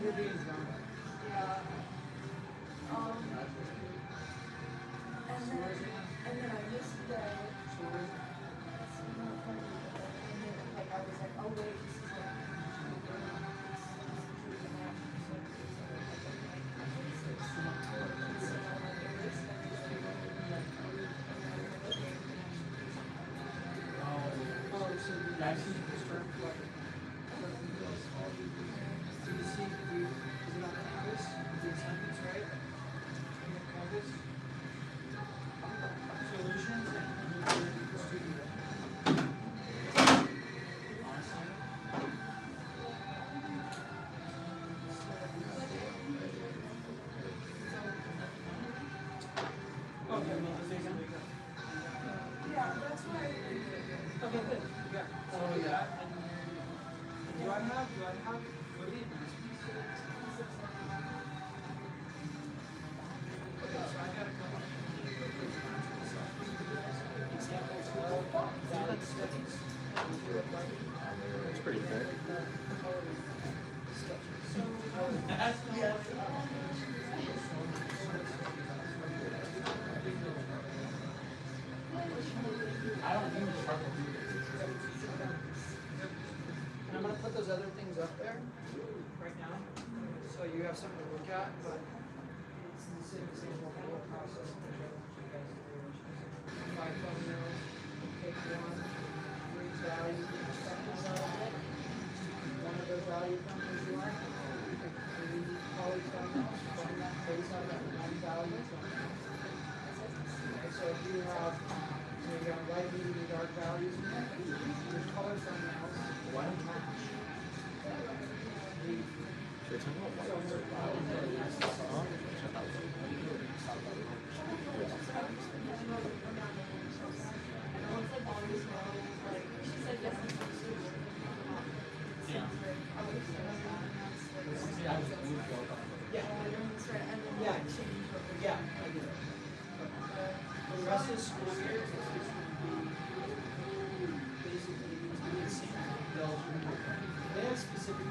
You're being drawn. Oh, so you guys see this term? Do you see, is it on canvas? Is it sentence, right? On the canvas? Solutions and student. Okay, good. Yeah. Oh, yeah. Do I have, what do you need? Okay, so I got a couple. Examples of value studies. It's pretty thick. I don't use purple. And I'm gonna put those other things up there right now, so you have something to look at, but it's the same example of the whole process. Five thumbnails, take one, read value, thumbnails out of it. One of those value thumbnails you like, pick three color thumbnails from that base out of that one value thumbnail. Okay, so if you have, you got light, medium, and dark values in there, your color thumbnails, one match. Yeah, yeah, I get it. For the rest of the school year, it's just gonna be basically the same. They have specific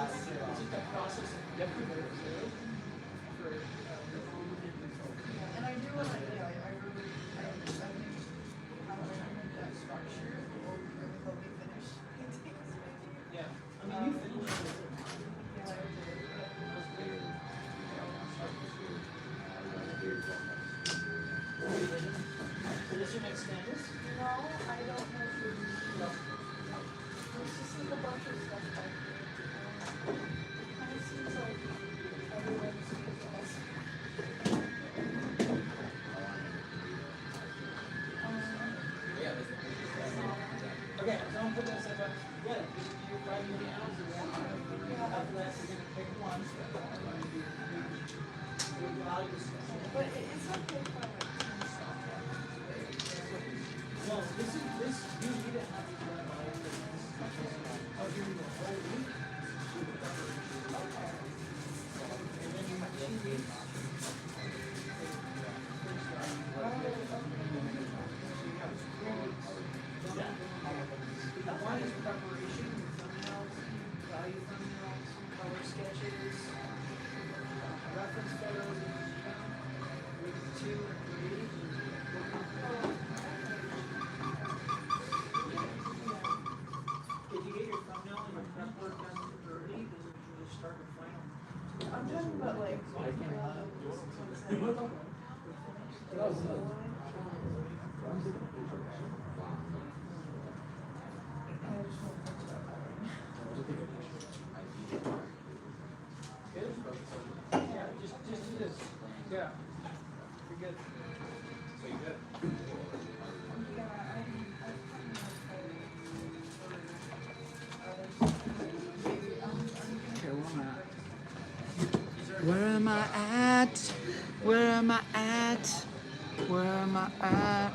it's just a process that you have to go through for And I do want to, yeah, I really, I think that structure will really help me finish paintings maybe. yeah. I mean, you finished it. Yeah, I did. So this your next canvas? No, I don't know if you know. There's just like a bunch of stuff back here. It kind of seems like everyone's doing this. Okay, so I'm putting this up. Yeah, you're writing it down. After that, you're gonna pick one. Your value stuff. But it's okay if I like turn stuff. Well, this, you need to have it done by oh, here we go, whole week. And then you have 2 weeks. One is preparation, thumbnails, value thumbnails, color sketches, reference photos, week 2 and 3. Did you get your thumbnail and your prep work done early? Because you just start with final. I'm talking about like. Good? Yeah, just do this. Yeah. You're good. So you good? Okay, where am I at? Where am I at? Where am I at?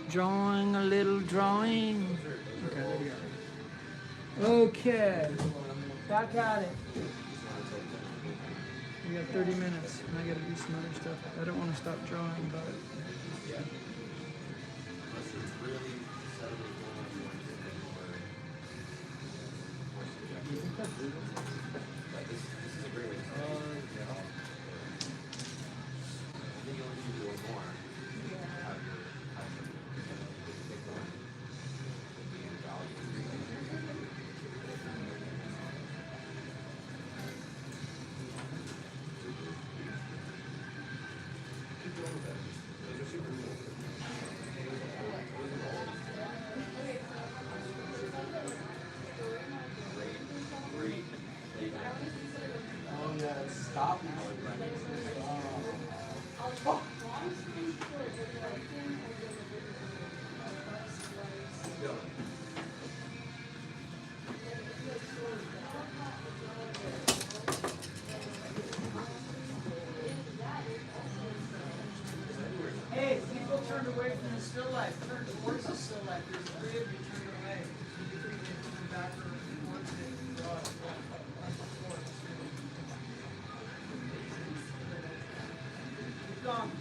Drawing a little drawing. Okay, there we go. Okay, back at it. We got 30 minutes, and I gotta do some other stuff. I don't want to stop drawing, but Oh yeah, stop now. still life. Turn towards the still life. There's three of you turn away. So you three get coming back towards it. Keep going.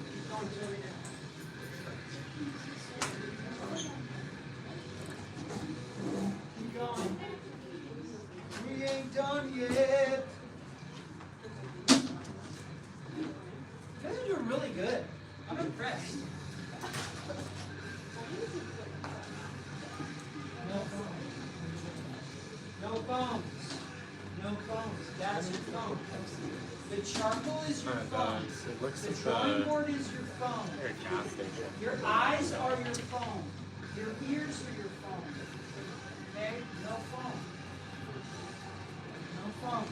Keep going till we get. Keep going. We ain't done yet. You guys are doing really good. I'm impressed. No phones. No phones. No phones. That's your phone. The charcoal is your phone. It looks The like drawing the board is your phone. gas station. Your eyes are your phone. Your ears are your phone. Okay? No phone. No phone.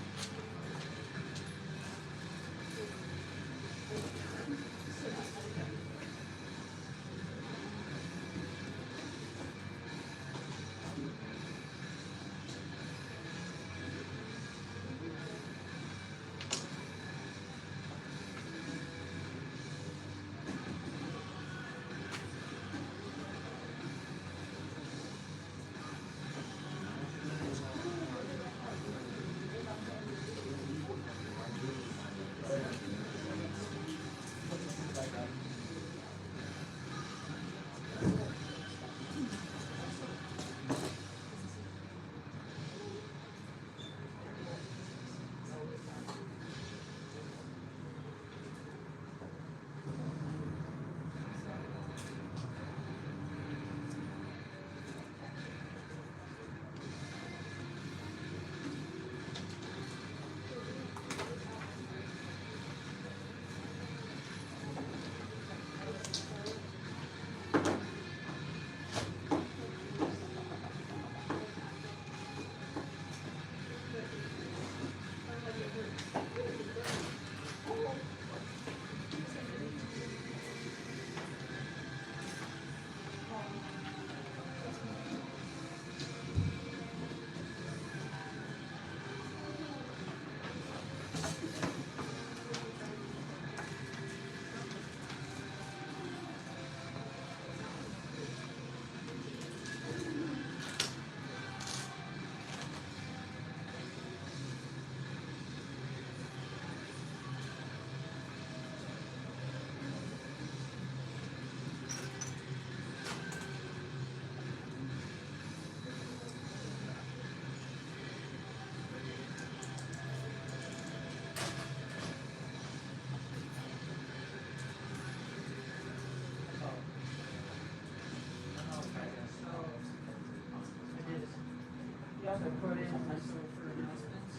You have to put in also for announcements.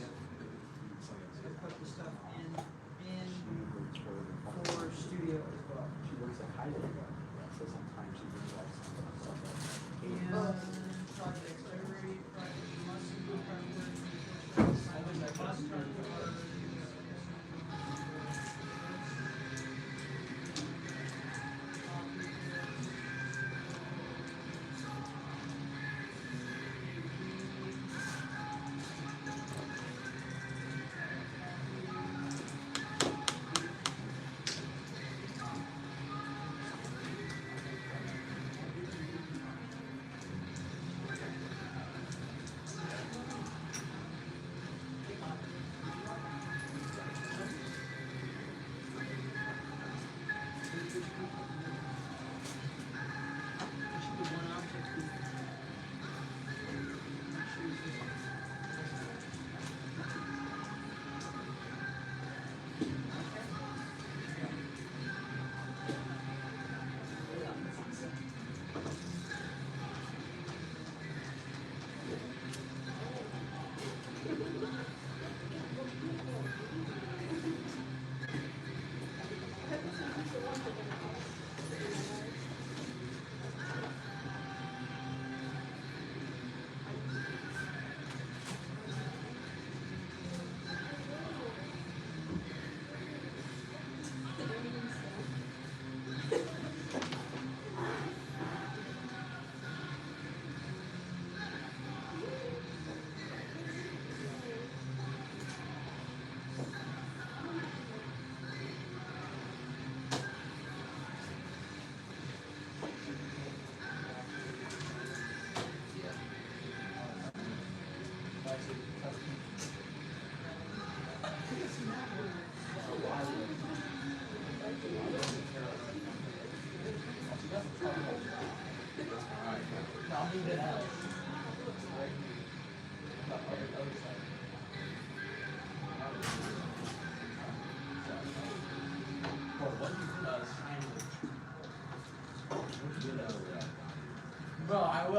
So put the stuff in for studio as well. She works at Highland, so sometimes she brings like some stuff. And projects, every project must be priority. Must turn to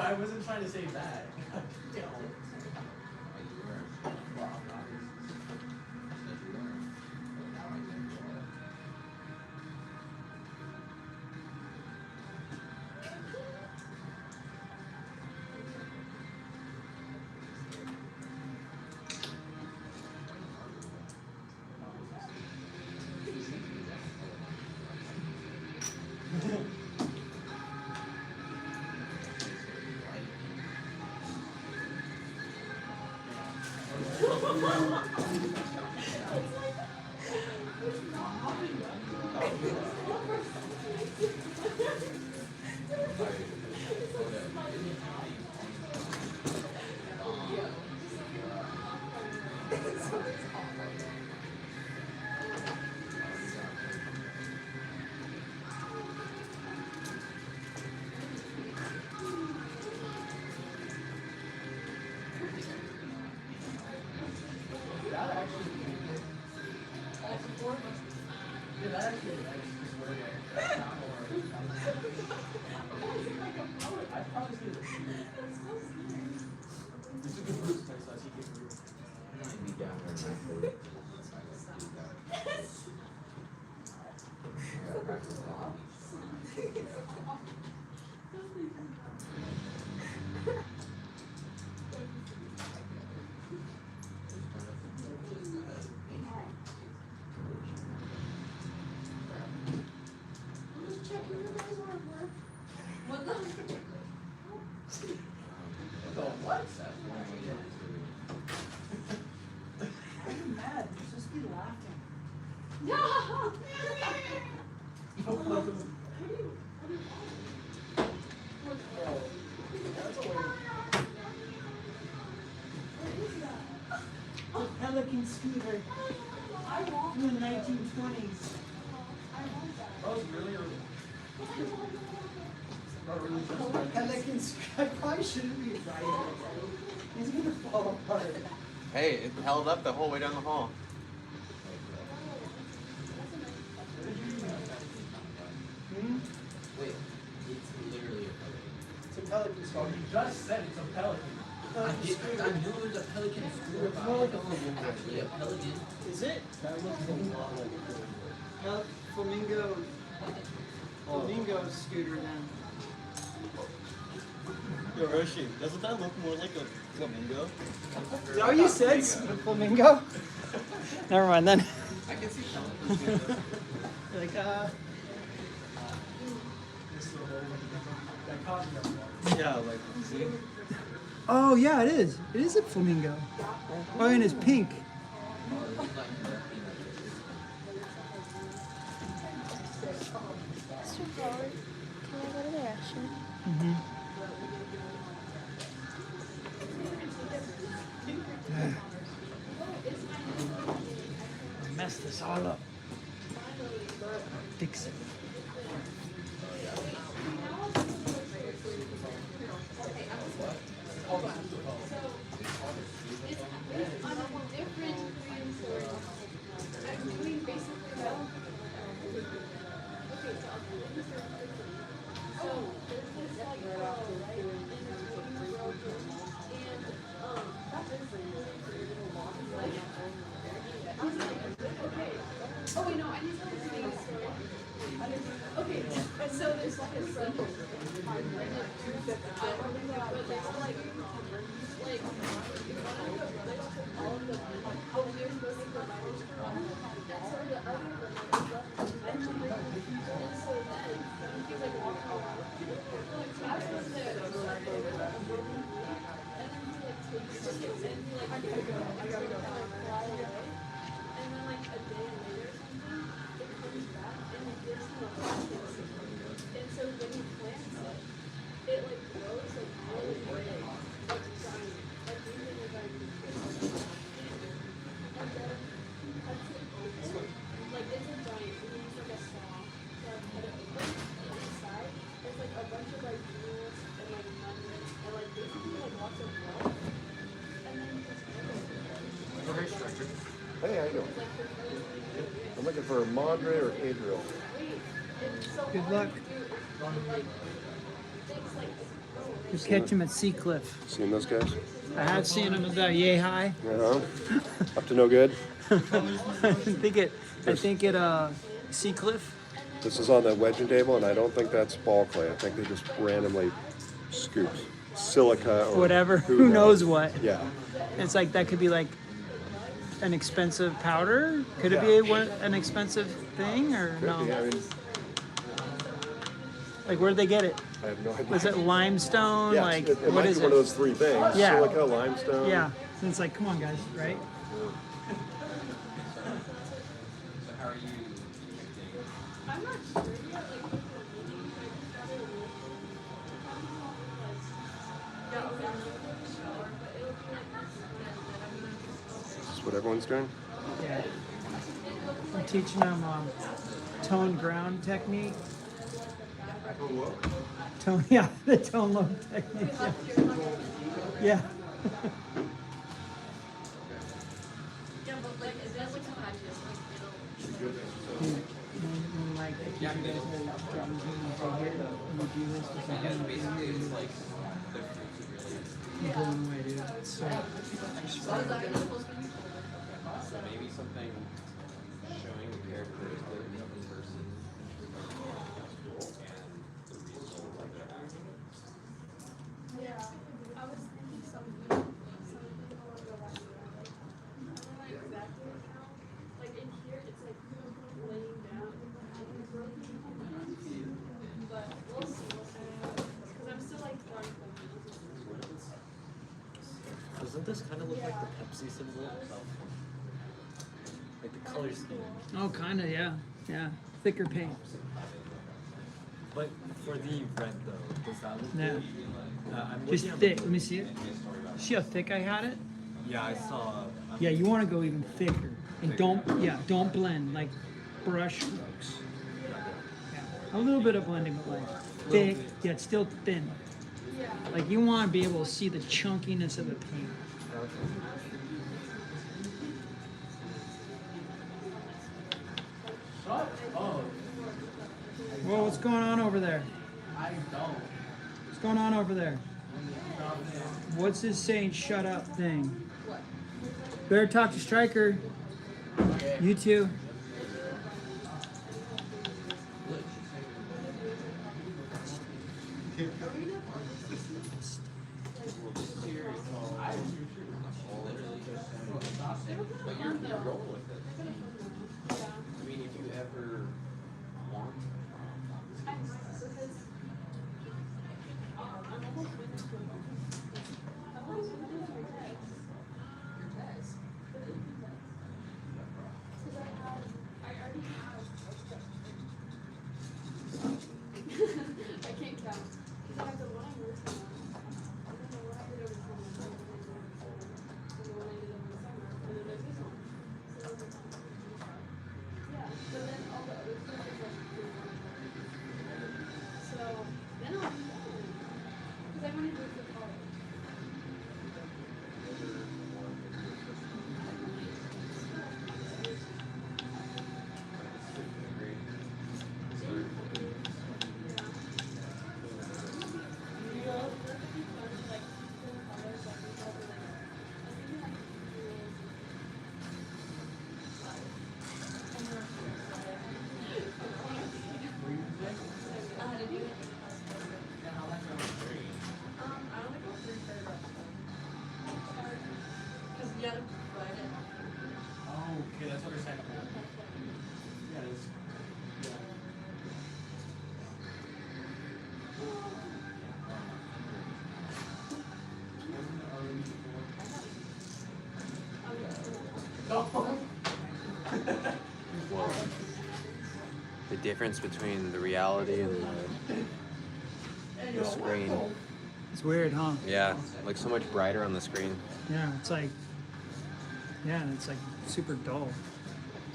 I wasn't trying to say that. You know. Pelican scooter from the 1920s. That was really not really just Pelican scooter. I probably shouldn't be riding it. He's gonna fall apart. Hey, it held up the whole way down the hall. Wait, it's literally a pelican. It's a pelican Oh, scooter. you just said it's a pelican. I knew it was a pelican scooter, but I don't know if it's actually a pelican. Is it? That looks a lot like a Flamingo. Flamingo scooter then. Yo, Roshi, doesn't that look more like a flamingo? Is that what you said? Flamingo? Never mind then. I can see pelicans. Like, that causes them. Yeah, like, see? oh yeah, it is. It is a flamingo. Oh, and it's pink. Mr. Howard, can I go to the restroom? Mess this all up. Fix it. Oh wait, no, I need to tell this thing story. Okay, so there's like a scene. But there's like all of the oh we were supposed to go back to and so the other brothers eventually and so then he's like walking around. So I was there and then he like takes tickets and he like I gotta go fly away. And then like a day later or something, it comes back and it gives him a plastic signal. And so when he plants it, it like grows like really big, like giant, like even if I and then he cuts it open, like it's a giant, and he uses like a saw to like cut it open. And inside, there's like a bunch of like jewels and like money and like basically like lots of wealth. And then he just Very structured. Hey, how you doing? I'm looking for Madre or Adriel. Good luck. You catch them at Seacliff. Seen those guys? I have seen them about yay high. Uh-huh. Up to no good. I think it Seacliff. This is on the wedging table, and I don't think that's ball clay. I think they just randomly scooped silica or Whatever. Who knows what? Yeah. It's like that could be like an expensive powder. Could it be an expensive thing or Could no? be. I mean, Like where'd they get it? I have no idea. Was it limestone? Yes, like it what might is be it? one of those three things. Yeah. Silica, limestone. Yeah. And it's like, come on, guys, right? So how are you I'm not sure yet. Like, Is this what everyone's doing? Yeah. I'm teaching them tone ground technique. Tone, yeah, the tone low technique. Yeah. yeah, but like, is that like a practice? Like, it'll. When, like, if you guys are drums and you do this, it's like, guys basically it's like I'm blown away, dude. It's so so maybe something showing the characteristics of a person and the result of that. Yeah, I was thinking something along the lines of like, I don't know exactly how. Like in here, it's like laying down, but we'll see. Because I'm still like trying to. Doesn't this kind of look like the Pepsi symbol? Like the color scheme. Oh, kind of, yeah. Yeah. Thicker paint. But for the red though, does that look No. good? I'm Just looking at thick. the- Let me see it. See how thick I had it? Yeah, I saw. Yeah, you want to go even thicker. And don't blend, like brush strokes. Yeah. A little bit of blending, but like thick, yet still thin. Like you want to be able to see the chunkiness of the paint. Whoa, what's going on over there? What's going on over there? What's this saying shut up thing? Better talk to Striker. You too. But you're rolling with it. I mean, if you ever want I can't count. Because I have the one I worked on. I don't know what I did over the summer. And the one I did over the summer. And then there's this one. So, yeah. But then all the other stuff is like through one. So then I'll be done. Because I want to do it for college. Okay, that's what they're saying. Yeah, it is. Whoa. The difference between the reality and the screen. It's weird, huh? Yeah, like so much brighter on the screen. Yeah, it's like, yeah, and it's like super dull.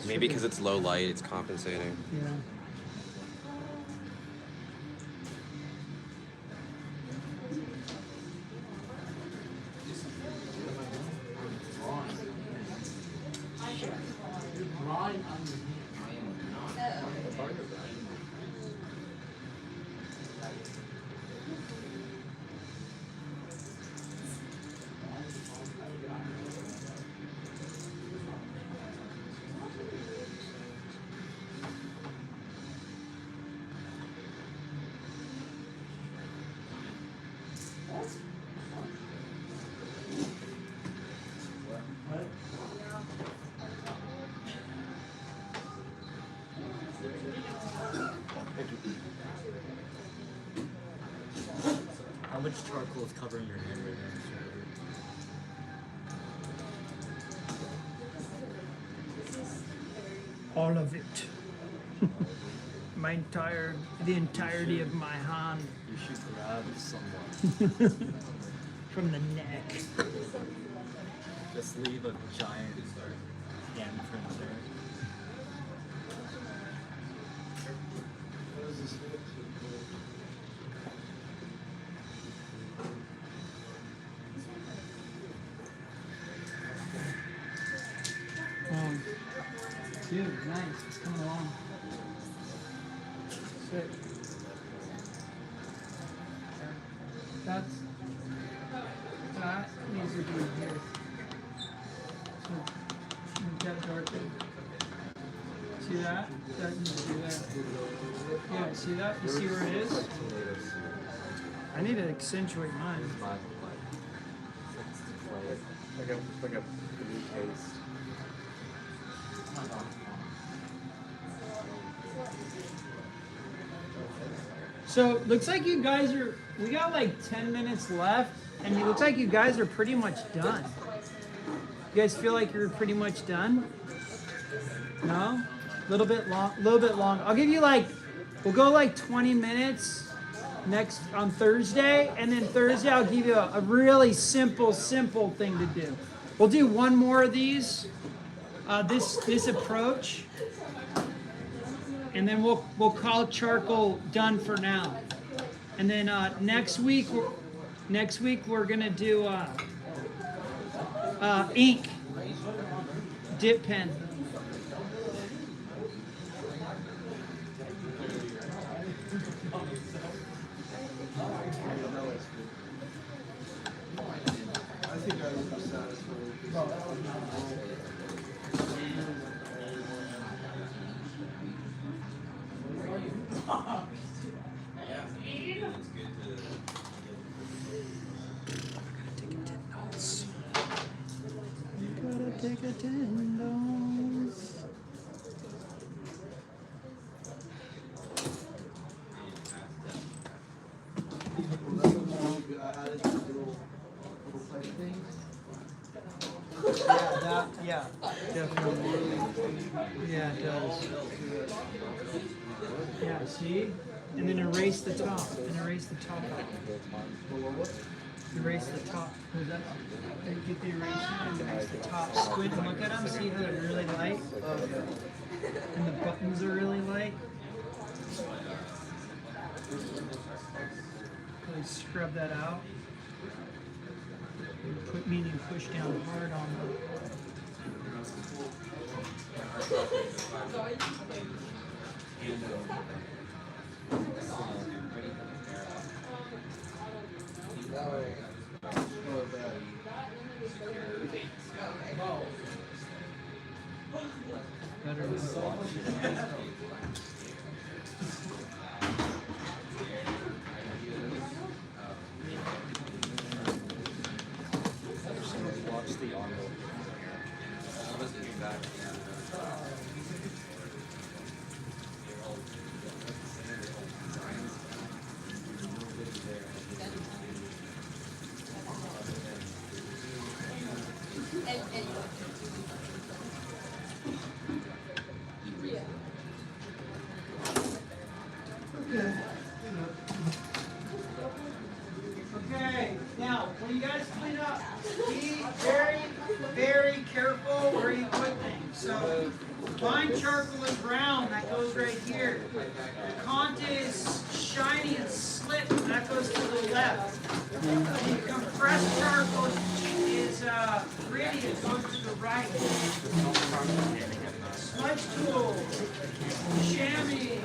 Maybe because it's low light, it's compensating. Yeah. much charcoal is covering your hand right now? All of it. The entirety of my hand You should grab someone. from the neck. Just leave a giant handprint there. Dude, nice. It's coming along. Sick. That needs to be here. So, make that darker. See that? That needs to be there. Yeah, see that? You see where it is? I need to accentuate mine. Like a blue paste. So looks like you guys are. We got like 10 minutes left, and it looks like you guys are pretty much done. You guys feel like you're pretty much done? No? A little bit long. A little bit long. I'll give you like. We'll go like 20 minutes next on Thursday, and then Thursday I'll give you a really simple thing to do. We'll do one more of these. This approach. And then we'll call charcoal done for now. And then next week we're gonna do ink dip pen. I think I would be satisfied. Gotta take attendance. I added these little plate things. Yeah, definitely. Yeah, it does. Yeah, see? And then erase the top. And erase the top out. Erase the top. And get the eraser and erase the top. Squint and look at them. See how they're really light? And the buttons are really light. Really scrub that out. Meaning push down hard on them. Better Watch the envelope. Okay, now when you guys clean up, be very careful where you put things. So fine charcoal is brown, that goes right here. The Conte is shiny and slick, that goes to the left. The compressed charcoal is gritty, it goes to the right. Smudge tool, chamois,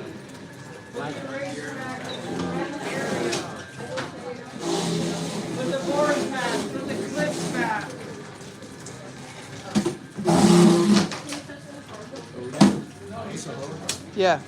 put the razor back in the right area. Put the boards back, put the clips back. Yeah.